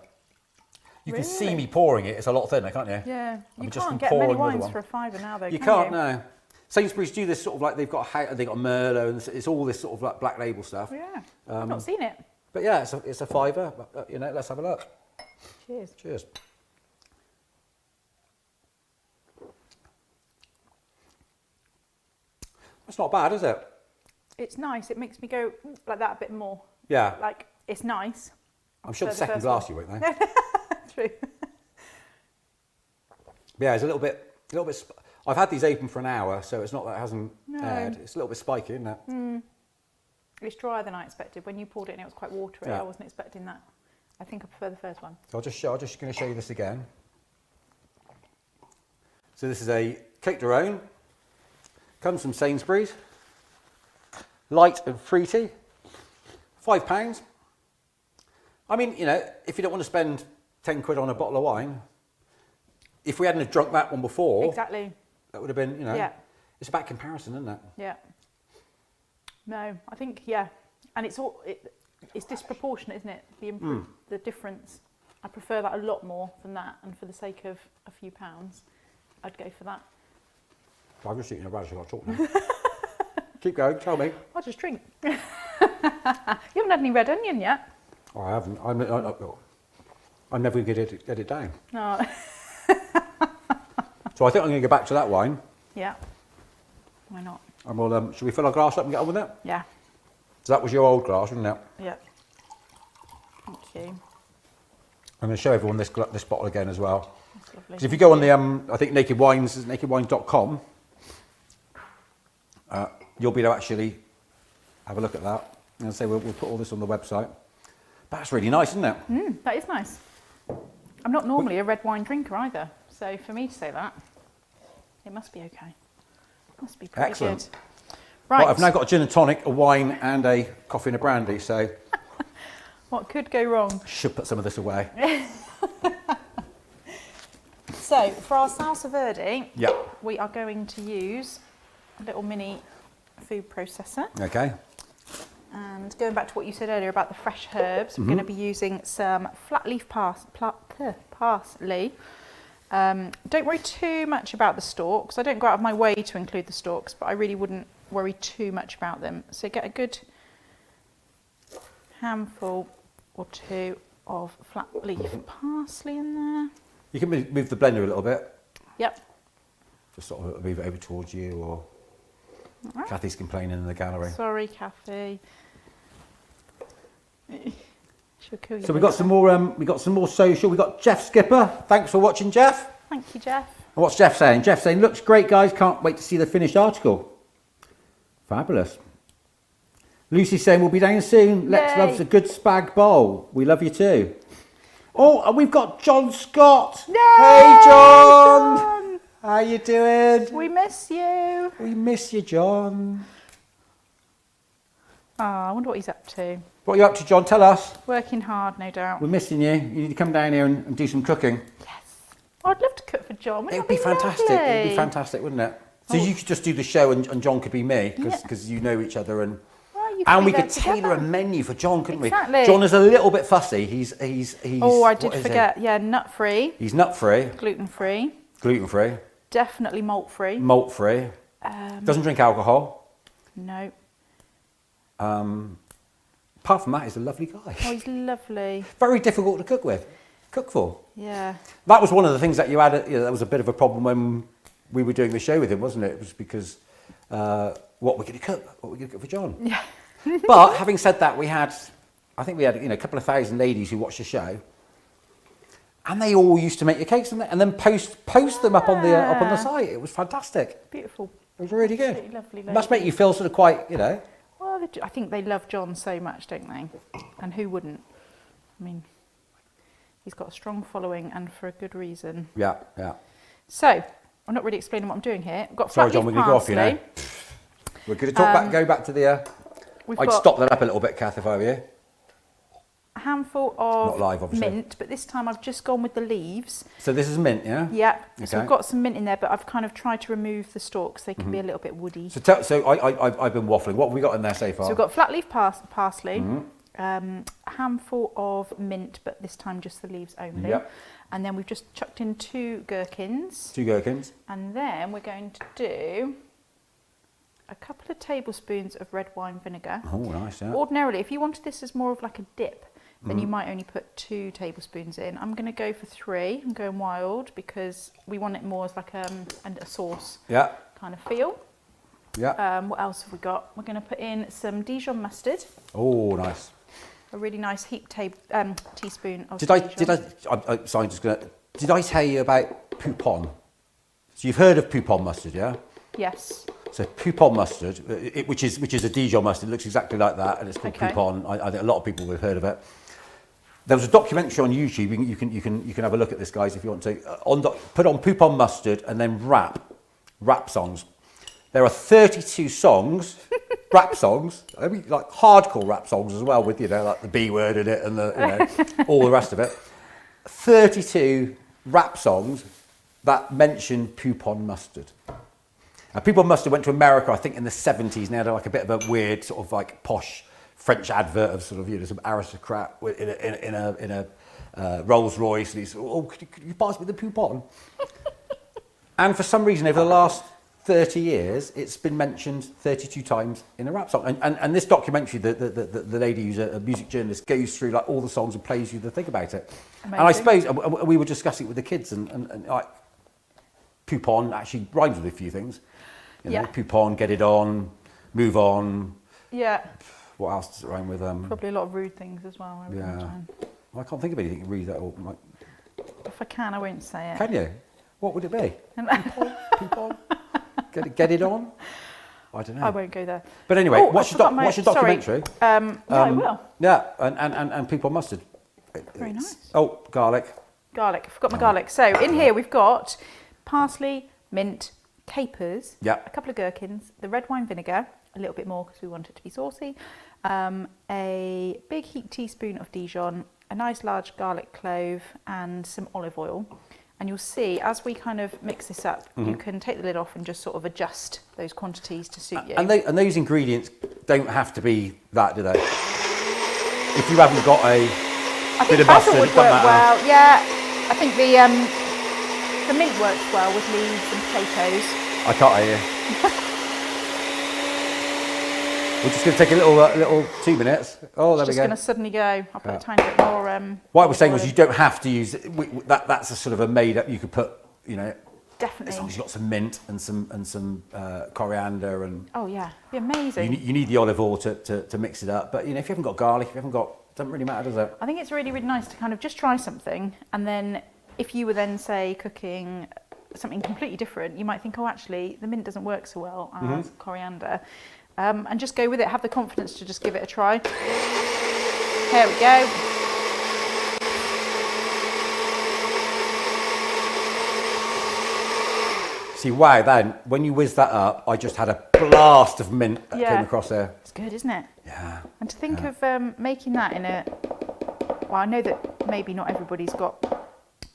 You can see me pouring it. It's a lot thinner, can't you? Yeah. I'm You just can't get many pouring another wines one. for a £5 now, though. You can can't, no. Sainsbury's do this sort of like they've got Merlot, and it's all this sort of like black label stuff. Yeah. I've not seen it. But yeah, it's a £5. But, you know, let's have a look. Cheers. Cheers. That's not bad, is it? It's nice. It makes me go like that a bit more. Yeah. Like, it's nice. I'm sure the prefer the second first glass you won't, though. True. Yeah, it's a little bit. I've had these open for an hour, so it's not that it hasn't No. aired. It's a little bit spiky, isn't it? It's drier than I expected. When you poured it in, it was quite watery. Yeah. I wasn't expecting that. I think I prefer the first one. So I'm just going to show you this again. So this is a Cape de Rhone. Comes from Sainsbury's. Light and fruity. £5. I mean, you know, if you don't want to spend 10 quid on a bottle of wine, if we hadn't have drunk that one before, Exactly. that would have been, you know, Yeah. it's about comparison, isn't it? Yeah. No, I think, yeah. And it's disproportionate, isn't it? The difference. I prefer that a lot more than that. And for the sake of a few pounds, I'd go for that. I've just eaten a radish, I've got to talk now. Keep going, tell me. I'll just drink. You haven't had any red onion yet. Oh, I haven't. I'm never going to get it down. No. So I think I'm going to go back to that wine. Yeah. Why not? And we'll, should we fill our glass up and get on with it? Yeah. So that was your old glass, wasn't it? Yeah. Thank you. I'm going to show everyone this bottle again as well. That's lovely. Because if you go on the, I think nakedwines.com, you'll be able to actually have a look at that. And say we'll put all this on the website. That's really nice, isn't it? That is nice. I'm not normally a red wine drinker either, so for me to say that, it must be okay. Must be pretty Excellent. good. Right. I've now got a gin and tonic, a wine, and a coffee and a brandy. So What could go wrong? should put some of this away. So for our salsa verde, Yeah. we are going to use a little mini food processor. Okay. And going back to what you said earlier about the fresh herbs, we're going to be using some flat leaf parsley. Don't worry too much about the stalks. I don't go out of my way to include the stalks, but I really wouldn't worry too much about them. So get a good handful or two of flat leaf parsley in there. You can move the blender a little bit. Yep. Just sort of move it over towards you, or Right. Kathy's complaining in the gallery. Sorry, Kathy. She'll kill you. So we got some more. We got some more social. We got Jeff Skipper. Thanks for watching, Jeff. Thank you, Jeff. And what's Jeff saying? Jeff saying, looks great, guys. Can't wait to see the finished article. Fabulous. Lucy's saying we'll be down soon. Lex Yay. loves a good spag bowl. We love you too. Oh, and we've got John Scott. Yay, Hey, John. John. How you doing? We miss you. We miss you, John. Oh, I wonder what he's up to. What are you up to, John? Tell us. Working hard, no doubt. We're missing you. You need to come down here and do some cooking. Yes. I'd love to cook for John. Wouldn't It would that be fantastic. lovely? It would be fantastic, wouldn't it? So you could just do the show and John could be me because you know each other and Well, you and we be could there tailor a together. menu for John, couldn't Exactly. we? John is a little bit fussy. He's Oh, I what did is he? forget. Yeah, nut free, He's nut free, gluten free, gluten free, definitely malt free. malt free. Doesn't drink alcohol. No. Apart from that, he's a lovely guy. Oh, he's lovely. Very difficult to cook for. Yeah. That was one of the things that you had. That was a bit of a problem when we were doing the show with him, wasn't it? It was because what we're going to cook, what we're going to cook for John. Yeah. But having said that, I think we had a couple of thousand ladies who watched the show, and they all used to make your cakes and then post them up on the site. It was fantastic. Beautiful. It was really good. Absolutely lovely It must lady. make you feel sort of quite, Well, I think they love John so much, don't they? And who wouldn't? I mean, he's got a strong following and for a good reason. Yeah. So, I'm not really explaining what I'm doing here. I've got Sorry, flat John, leaf we're going to go off, parsley. We're going to go back to the. We've I'd got stop that up a little bit, Kath, if I were you. a handful of Not live, obviously. mint, but this time I've just gone with the leaves. So this is mint, yeah? Yeah, so Okay. I've got some mint in there, but I've kind of tried to remove the stalks. They can be a little bit woody. So I've been waffling. What have we got in there so far? So we've got flat leaf parsley, Mm-hmm. a handful of mint, but this time just the leaves only. Yep. And then we've just chucked in 2 gherkins. 2 gherkins. And then we're going to do a couple of tablespoons of red wine vinegar. Oh, nice, yeah. Ordinarily, if you wanted this as more of like a dip, then you might only put 2 tablespoons in. I'm going to go for 3. I'm going wild because we want it more as like a sauce Yeah, kind of feel. yeah. What else have we got? We're going to put in some Dijon mustard, Oh, nice. a really nice teaspoon of Did Dijon. sorry, did I tell you about poupon? So you've heard of poupon mustard, yeah? Yes. So poupon mustard, which is a Dijon mustard, it looks exactly like that, and it's called Okay. poupon. I think a lot of people have heard of it. There was a documentary on YouTube. You can have a look at this, guys, if you want to. Put on poupon mustard and then rap songs. There are 32 songs rap songs, I mean, like hardcore rap songs as well, with, you know, like the B word in it and the, you know, all the rest of it. 32 rap songs that mention poupon mustard. Now, poupon mustard went to America, I think, in the 70s, and they had like a bit of a weird sort of like posh French advert of sort of, you know, some aristocrat in a Rolls Royce, and he's, oh, could you pass me the poupon? And for some reason, over the last 30 years, it's been mentioned 32 times in a rap song. And this documentary, the lady who's a music journalist, goes through like all the songs and plays you the thing about it. Amazing. And I suppose we were discussing it with the kids, and like poupon actually rhymes with a few things. You know, poupon, get it on, move on. Yeah. What else does it rhyme with? Probably a lot of rude things as well. Yeah. Well, I can't think of anything rude that all. Like, if I can, I won't say it. Can you? What would it be? Poupon? Get it on? I don't know. I won't go there. But anyway, what's your documentary? Yeah, I will. Yeah, and poupon mustard. Very nice. Oh, garlic. Garlic. I forgot my garlic. So in here we've got parsley, mint, capers, a couple of gherkins, the red wine vinegar, a little bit more because we want it to be saucy, a big heaped teaspoon of Dijon, a nice large garlic clove, and some olive oil. And you'll see, as we kind of mix this up, you can take the lid off and just sort of adjust those quantities to suit you. And those ingredients don't have to be that, do they? If you haven't got a bit of mustard, would it doesn't work matter. well. Yeah, I think the mint works well with leaves and potatoes. I can't hear you. We're just going to take a little 2 minutes. Oh, there we go. Just going to suddenly go. I'll put a tiny bit more. What I was saying was you don't have to use that's a sort of a made up. You could put, you know, definitely, as long as you've got some mint and some coriander and. Oh yeah, it'd be amazing. You need the olive oil to mix it up. But you know, if you haven't got garlic, if you haven't got, doesn't really matter, does it? I think it's really, really nice to kind of just try something, and then if you were then say cooking something completely different, you might think, oh, actually, the mint doesn't work so well as coriander. And just go with it. Have the confidence to just give it a try. Here we go. See, wow, then, when you whiz that up, I just had a blast of mint that came across there. It's good, isn't it? Yeah. And to think of making that in a... Well, I know that maybe not everybody's got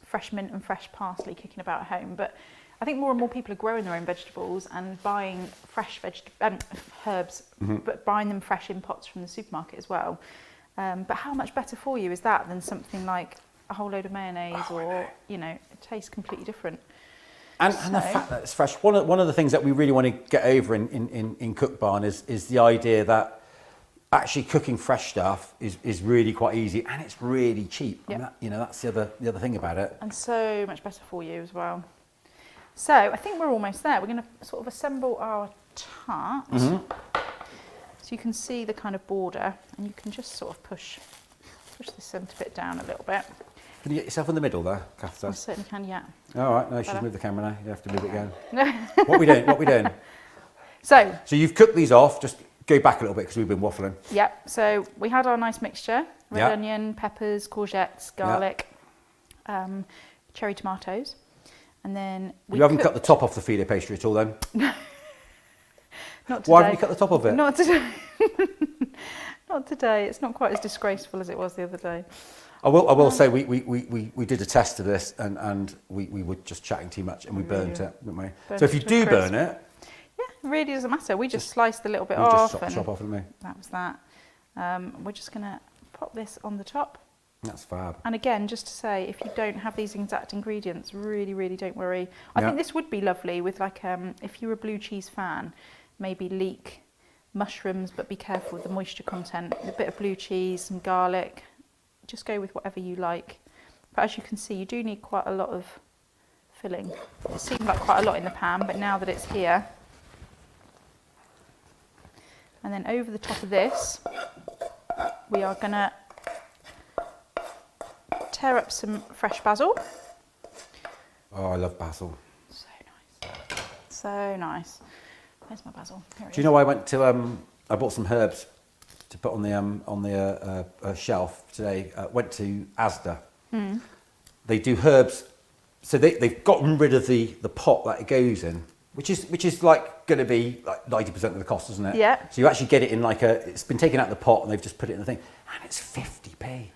fresh mint and fresh parsley kicking about at home, but I think more and more people are growing their own vegetables and buying fresh herbs, but buying them fresh in pots from the supermarket as well. But how much better for you is that than something like a whole load of mayonnaise you know, it tastes completely different. And the fact that it's fresh. One of the things that we really want to get over in Cook Barn is the idea that actually cooking fresh stuff is really quite easy and it's really cheap. Yep. And that, you know, that's the other thing about it. And so much better for you as well. So I think we're almost there. We're going to sort of assemble our tart. So you can see the kind of border, and you can just sort of push the centre bit down a little bit. Can you get yourself in the middle there, Kath? I certainly can, yeah. All right, no, she's moved the camera now. You have to move it again. What are we doing? So you've cooked these off. Just go back a little bit because we've been waffling. Yep. So we had our nice mixture: red onion, peppers, courgettes, garlic, cherry tomatoes. And then you haven't cut the top off the filo pastry at all, then? Not today. Why haven't you cut the top of it? Not today. Not today. It's not quite as disgraceful as it was the other day. I will say we did a test of this and we were just chatting too much and we burnt it, didn't we? So if you do burn it, yeah, it really doesn't matter. We just sliced a little bit off. Just chop off, didn't we? That was that. We're just going to pop this on the top. That's fab. And again, just to say, if you don't have these exact ingredients, really, really don't worry. I think this would be lovely with like, if you're a blue cheese fan, maybe leek mushrooms, but be careful with the moisture content. A bit of blue cheese, some garlic. Just go with whatever you like. But as you can see, you do need quite a lot of filling. It seemed like quite a lot in the pan, but now that it's here. And then over the top of this, we are going to tear up some fresh basil. Oh, I love basil. So nice. So nice. Where's my basil? Here it is. Do you know I went to I bought some herbs to put on the shelf today. Went to Asda. They do herbs, so they've gotten rid of the pot that it goes in, Which is like going to be like 90% of the cost, isn't it? Yeah. So you actually get it in like it's been taken out of the pot and they've just put it in the thing, and it's 50p.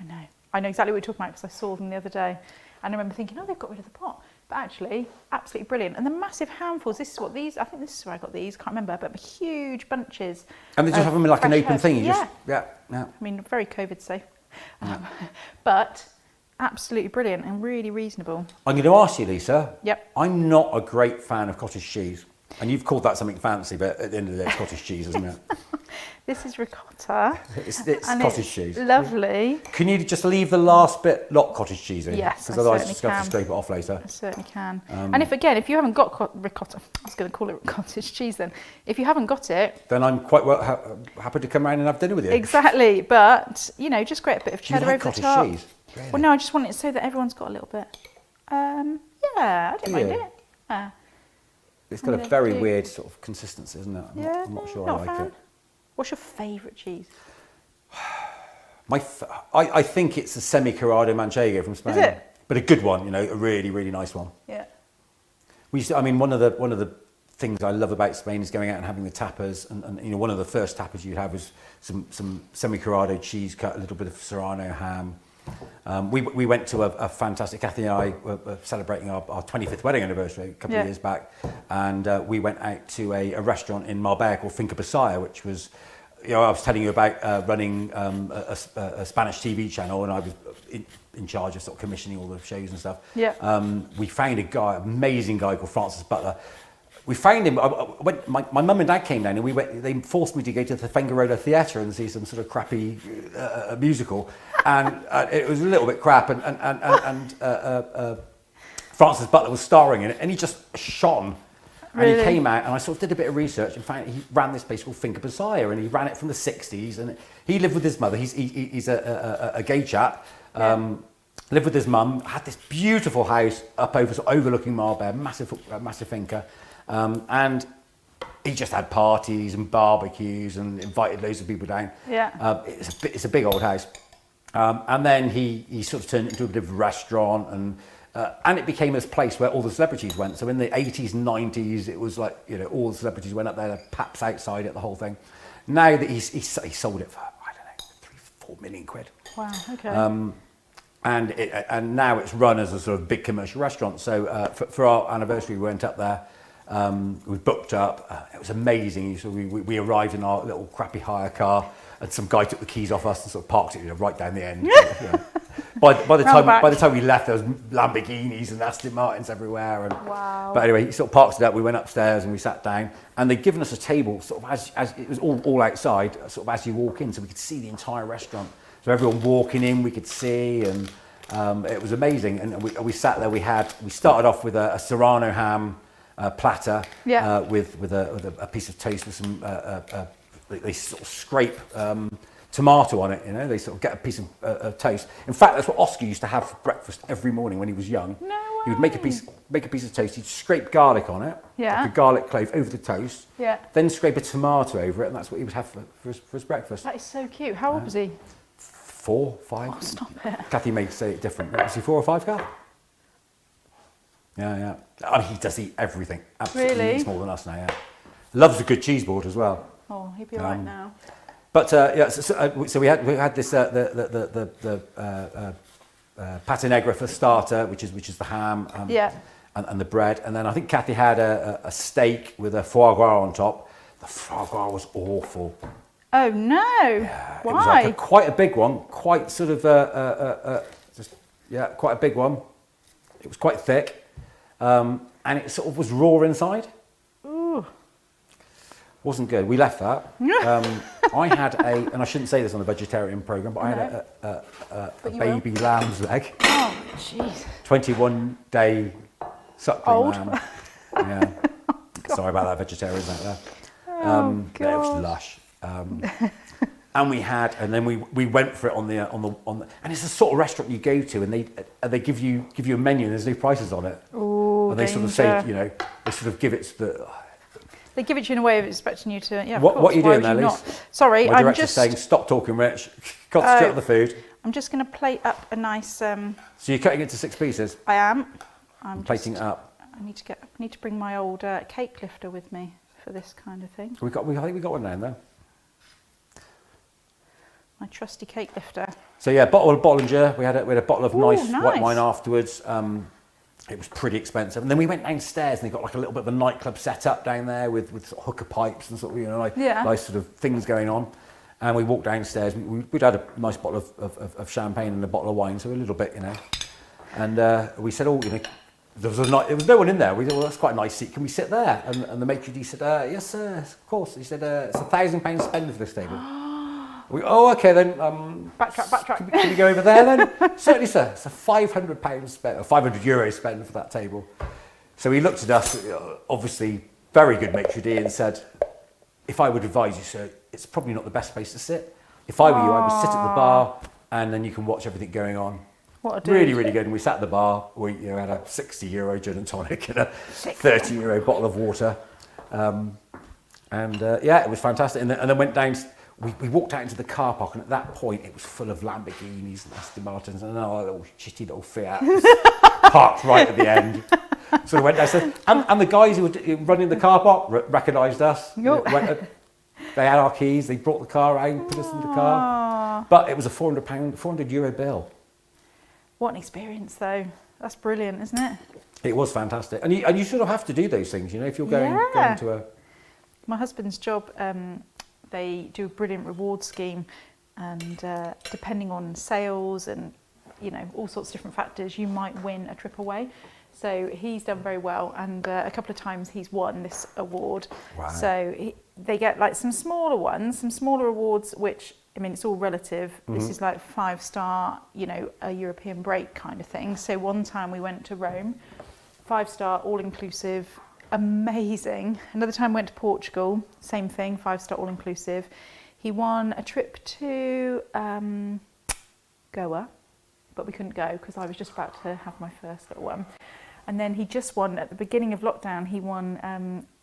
I know exactly what you're talking about because I saw them the other day, and I remember thinking, oh, they've got rid of the pot. But actually, absolutely brilliant. And the massive handfuls, this is what these, I think this is where I got these, can't remember, but huge bunches. And they just have them in like an open herbs. thing. Yeah. I mean, very COVID safe. But absolutely brilliant and really reasonable. I'm going to ask you, Lisa. Yep. I'm not a great fan of cottage cheese. And you've called that something fancy, but at the end of the day, it's cottage cheese, isn't it? This is ricotta. It's cottage cheese. Lovely. Can you just leave the last bit not cottage cheese in? Yes, because otherwise it's going to have to scrape it off later. I certainly can. And if you haven't got ricotta, I was going to call it cottage cheese then. If you haven't got it, then I'm quite happy to come around and have dinner with you. Exactly, but just grate a bit of cheddar over the top. Cheese? Really? Well, no, I just want it so that everyone's got a little bit. I don't mind it. It's got a very weird sort of consistency, isn't it? I'm not sure I like it. What's your favourite cheese? I think it's a semi-curado manchego from Spain. Is it? But a good one, a really, really nice one. Yeah. One of the things I love about Spain is going out and having the tapas, and one of the first tapas you'd have was some semi-curado cheese cut, a little bit of Serrano ham. We went to a fantastic, Kathy and I were celebrating our 25th wedding anniversary a couple of years back, and we went out to a restaurant in Marbella called Finca Pasaya, which was, I was telling you about running a Spanish TV channel, and I was in charge of sort of commissioning all the shows and stuff. Yeah. We found amazing guy called Francis Butler. We found him. My mum and dad came down, and they forced me to go to the Fengarola Theatre and see some sort of crappy musical, and it was a little bit crap. And Francis Butler was starring in it, and he just shone. Really? And he came out, and I sort of did a bit of research and found he ran this place called Finca Pasaya, and he ran it from the 60s. And he lived with his mother. He's a gay chap. Lived with his mum. Had this beautiful house overlooking Marbella, massive finca. And he just had parties and barbecues and invited loads of people down. Yeah. It's a big old house. And then he sort of turned it into a bit of a restaurant, and it became this place where all the celebrities went. So in the 80s and 90s, it was like, all the celebrities went up there, the paps outside it, the whole thing. Now that he sold it for, I don't know, 3-4 million quid. Wow, okay. And now it's run as a sort of big commercial restaurant. So for our anniversary, we went up there. We booked up. It was amazing. So we arrived in our little crappy hire car, and some guy took the keys off us and sort of parked it right down the end. By the time we left, there was Lamborghinis and Aston Martins everywhere. And, wow. But anyway, he sort of parked it up. We went upstairs and we sat down, and they'd given us a table sort of as it was all outside, sort of as you walk in, so we could see the entire restaurant. So everyone walking in, we could see, and it was amazing. And we sat there. We started off with a Serrano ham platter, with a piece of toast with some. They sort of scrape tomato on it. They sort of get a piece of toast. In fact, that's what Oscar used to have for breakfast every morning when he was young. No way. He would make a piece of toast. He'd scrape garlic on it, like a garlic clove over the toast. Yeah. Then scrape a tomato over it, and that's what he would have for his breakfast. That is so cute. How old was he? 4, 5. Oh, stop it. Kathy may say it different. Was he 4 or 5, Kath? Yeah. I mean, he does eat everything. Absolutely. Really? He eats more than us now, yeah. Loves a good cheese board as well. Oh, he'd be all right now. But so we had this the pate negra for starter, which is the ham and the bread, and then I think Kathy had a steak with a foie gras on top. The foie gras was awful. Oh no! Yeah, why? It was like quite a big one, quite sort of quite a big one. It was quite thick, and it sort of was raw inside. Ooh. Wasn't good. We left that. I had and I shouldn't say this on the vegetarian programme, but I had a baby lamb's leg. Oh, jeez. 21-day suckling Old. lamb. Yeah. Sorry about that, vegetarians out there. But it was lush. And then we went for it on the and it's the sort of restaurant you go to, and they give you a menu and there's no prices on it. Ooh, and they sort of say, they sort of give it the. They give it to you in a way of expecting you to. Yeah. What are you doing there, Lise? Sorry, I'm just saying, stop talking, Rich. Concentrate on the food. I'm just going to plate up a nice. So you're cutting it to 6 pieces. I am. I'm plating it up. I need to bring my old cake lifter with me for this kind of thing. I think we got one down there. My trusty cake lifter. So yeah, bottle of Bollinger. We had a bottle of nice nice white wine afterwards. It was pretty expensive. And then we went downstairs and they got like a little bit of a nightclub set up down there with sort of hooker pipes and sort of, nice sort of things going on. And we walked downstairs. We'd had a nice bottle of champagne and a bottle of wine, so a little bit, And we said, there was no one in there. We thought, well, that's quite a nice seat. Can we sit there? And the maitre d' said, yes, sir, of course. He said, it's £1,000 spend for this table. Okay then. Backtrack. Can we go over there then? Certainly, sir. It's a £500 spend, or €500 spend for that table. So he looked at us, obviously very good maitre d', and said, if I would advise you, sir, it's probably not the best place to sit. If I were you, I would sit at the bar, and then you can watch everything going on. What a dude. Really, really good. And we sat at the bar. We had a €60 gin and tonic and a €30 bottle of water. It was fantastic. And then went down. We walked out into the car park, and at that point it was full of Lamborghinis and Aston Martins, and our little shitty little Fiat was parked right at the end. So we went down, and the guys who were running the car park recognised us. They had our keys. They brought the car out, put us in the car. But it was a €400 bill. What an experience, though. That's brilliant, isn't it? It was fantastic, and you sort of have to do those things, if you're going to a. My husband's job. They do a brilliant reward scheme, and depending on sales and all sorts of different factors, you might win a trip away. So he's done very well, and a couple of times he's won this award. Wow. So they get like some smaller ones, some smaller awards, which it's all relative. Mm-hmm. This is like 5-star, a European break kind of thing. So one time we went to Rome, 5-star, all-inclusive. Amazing. Another time we went to Portugal, same thing, 5-star all-inclusive. He won a trip to Goa, but we couldn't go because I was just about to have my first little one. And then he just won, at the beginning of lockdown, he won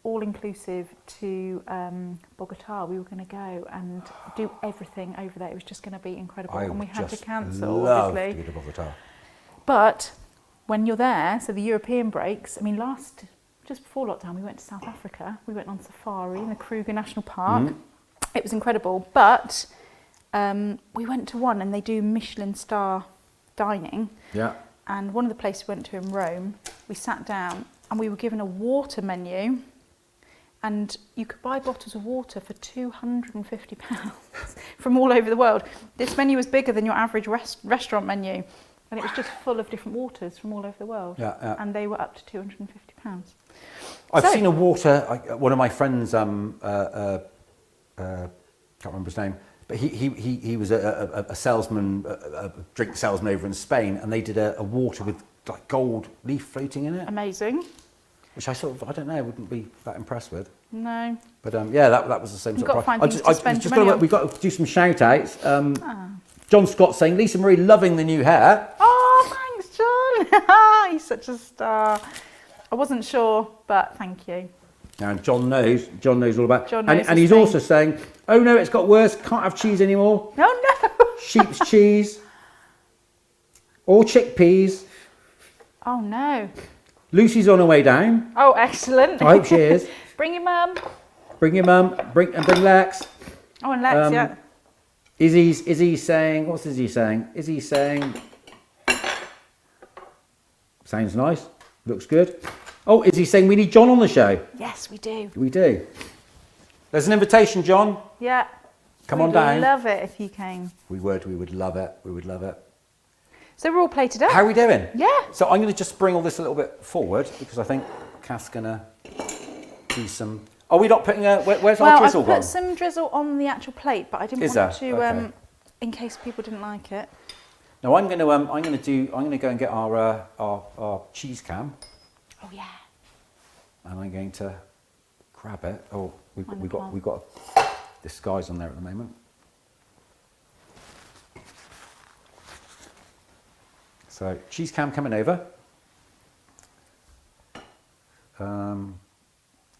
all-inclusive to Bogota. We were going to go and do everything over there. It was just going to be incredible. And we had to cancel, obviously. To go to Bogota. But when you're there, so the European breaks, just before lockdown, we went to South Africa. We went on safari in the Kruger National Park. Mm. It was incredible. But we went to one, and they do Michelin star dining. Yeah. And one of the places we went to in Rome, we sat down and we were given a water menu, and you could buy bottles of water for £250 from all over the world. This menu was bigger than your average restaurant menu, and it was just full of different waters from all over the world. Yeah. And they were up to £250. I've seen a water. One of my friends, can't remember his name, but he was a salesman, a drink salesman over in Spain, and they did a water with like gold leaf floating in it. Amazing. Which I wouldn't be that impressed with. No. But that was the same sort of price. We've got to do some shout outs. John Scott saying, Lisa Marie loving the new hair. Oh, thanks, John. He's such a star. I wasn't sure, but thank you. And John knows all about it. And he's thing. also saying, oh no, it's got worse, can't have cheese anymore. Oh no. Sheep's cheese. Or chickpeas. Oh no. Lucy's on her way down. Oh, excellent. I hope she is. Bring your mum. Bring Lex. Oh, and Lex, yeah. Izzy's saying, what's Izzy saying? Izzy's saying, sounds nice, looks good. Oh, Izzy's saying we need John on the show. Yes, we do. We do. There's an invitation, John. Yeah. Come on down. We'd love it if you came. We would love it. We would love it. So we're all plated up. How are we doing? Yeah. So I'm going to just bring all this a little bit forward because I think Kath's going to do some... Are we not putting where's our drizzle Well, I've gone? put some drizzle on the actual plate, but I didn't want to, okay. In case people didn't like it. No, I'm going to go and get our cheese cam. Oh yeah. And I'm going to grab it. Oh, we've got this guy's on there at the moment. So cheese cam coming over.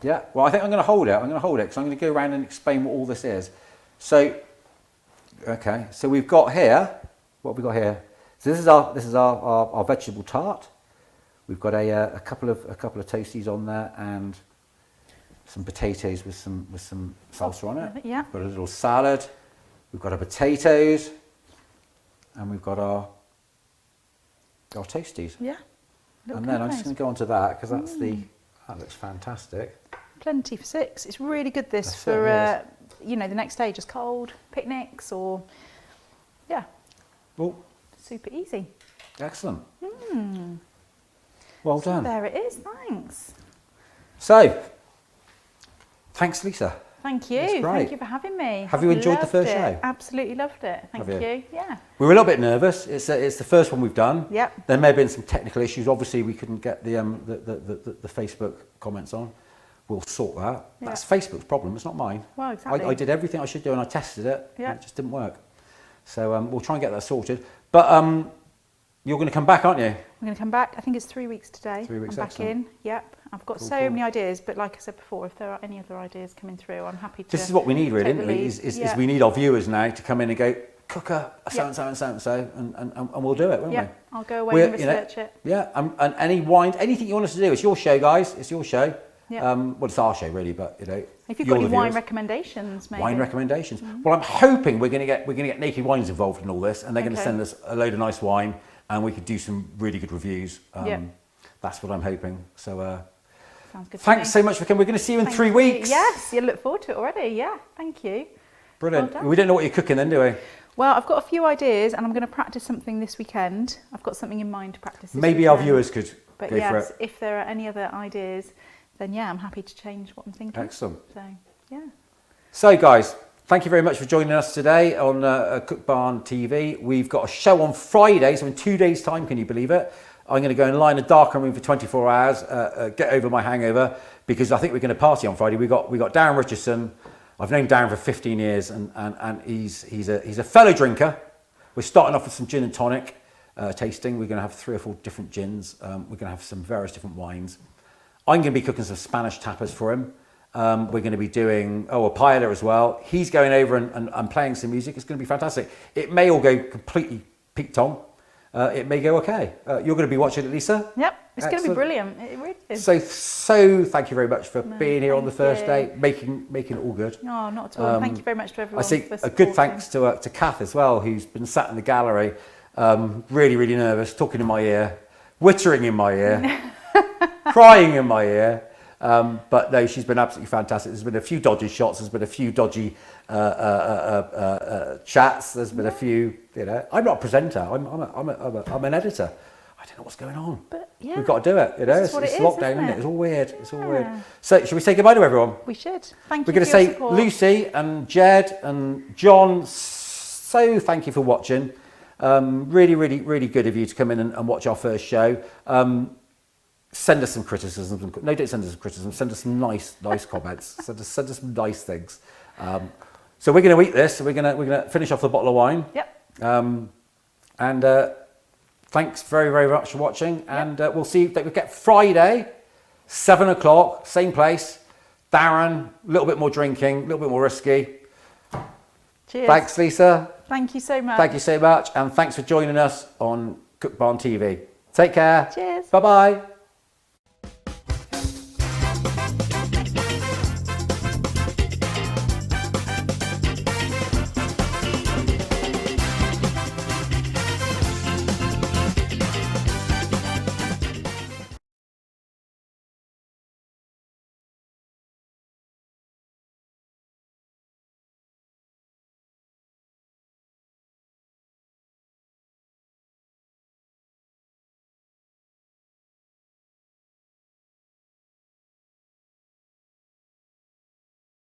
Yeah, well, I think I'm going to hold it. Because I'm going to go around and explain what all this is. So, okay, so we've got here. What have we got here? So this is our vegetable tart. We've got a couple of toasties on there and some potatoes with some salsa on it. Yeah. We've got a little salad. We've got our potatoes, and we've got our toasties. Yeah. And then I'm just going to go on to that because that looks fantastic. Plenty for 6. It's really good this That for you know, the next day, just cold picnics or Well, super easy. excellent. Well done. There it is. Thanks. So, thanks, Lisa. Thank you. That's great. Thank you for having me. Have you enjoyed the Loved first it. show? Absolutely loved it. Thank Have you? you. Yeah. We were a little bit nervous. It's the first one we've done. Yep. There may have been some technical issues. Obviously, we couldn't get the Facebook comments on. We'll sort that. Yeah. That's Facebook's problem. It's not mine. Well, exactly. I did everything I should do and I tested it. Yeah. And it just didn't work. So we'll try and get that sorted. But you're going to come back, aren't you? I'm going to come back. I think it's 3 weeks today. 3 weeks, I'm back excellent. in. Yep. I've got Cool, so cool. many ideas, but like I said before, if there are any other ideas coming through, I'm happy to. This is what we need, really, take isn't the we? lead. Is we need our viewers now to come in and go, cook a so Yeah. and so and so and so, and we'll do it, won't Yeah. we? I'll go away and You know, research it. Yeah, and any wine, anything you want us to do, it's your show, guys. It's your show. Yeah. Well, it's our show, really, but you know. If you've you're got any the wine viewers. recommendations, maybe. Wine recommendations. Well, I'm hoping we're going to get Naked Wines involved in all this, and they're going to Okay. send us a load of nice wine, and we could do some really good reviews. Yeah. That's what I'm hoping. So, Sounds good to thanks me. so much for coming. We're going to see you in Thank 3 you. weeks. Yes, you look forward to it already. Yeah, thank you. Brilliant. Well done. We don't know what you're cooking then, do we? Well, I've got a few ideas, and I'm going to practice something this weekend. I've got something in mind to practice this Maybe our weekend. viewers could But go for yes, it. if there are any other ideas, then yeah, I'm happy to change what I'm thinking. Excellent. So, yeah. So, guys, thank you very much for joining us today on Cook Barn TV. We've got a show on Friday, so in 2 days' time, can you believe it? I'm going to go and lie in a dark room for 24 hours, get over my hangover, because I think we're going to party on Friday. We got Darren Richardson. I've known Darren for 15 years, and he's a fellow drinker. We're starting off with some gin and tonic tasting. We're going to have 3 or 4 different gins. We're going to have some various different wines. I'm going to be cooking some Spanish tapas for him. We're going to be doing a paella as well. He's going over and playing some music. It's going to be fantastic. It may all go completely Pete Tom. It may go okay. You're going to be watching it, Lisa? Yep, it's going to be Excellent. brilliant. It really is. So thank you very much for No, being here on the thank first you. day, making it all good. No, not at all. Thank you very much to I everyone. say for a good supporting. thanks to Kath as well, who's been sat in the gallery, really, really nervous, talking in my ear, wittering in my ear, crying in my ear. But no, she's been absolutely fantastic. There's been a few dodgy shots. There's been a few dodgy chats. There's been a few, you know. I'm not a presenter. I'm an editor. I don't know what's going on. But yeah, We've got to do it. You know, this is what it's it is, lockdown, isn't isn't it? it? It's all weird. It's all weird. Yeah. So, should we say goodbye to everyone? we should. Thank We're you going to for your say support. Lucy and Jed and John. So thank you for watching. Really, really, really good of you to come in and watch our first show. Send us some criticism. No, don't send us some criticism. Send us some nice comments. Send us some nice things. So we're going to eat this. We're going to finish off the bottle of wine. Yep. And thanks very, very much for watching. And we'll see you. We get Friday, 7 o'clock, same place. Darren, a little bit more drinking, a little bit more risky. Cheers. Thanks, Lisa. Thank you so much. Thank you so much. And thanks for joining us on Cook Barn TV. Take care. Cheers. Bye-bye.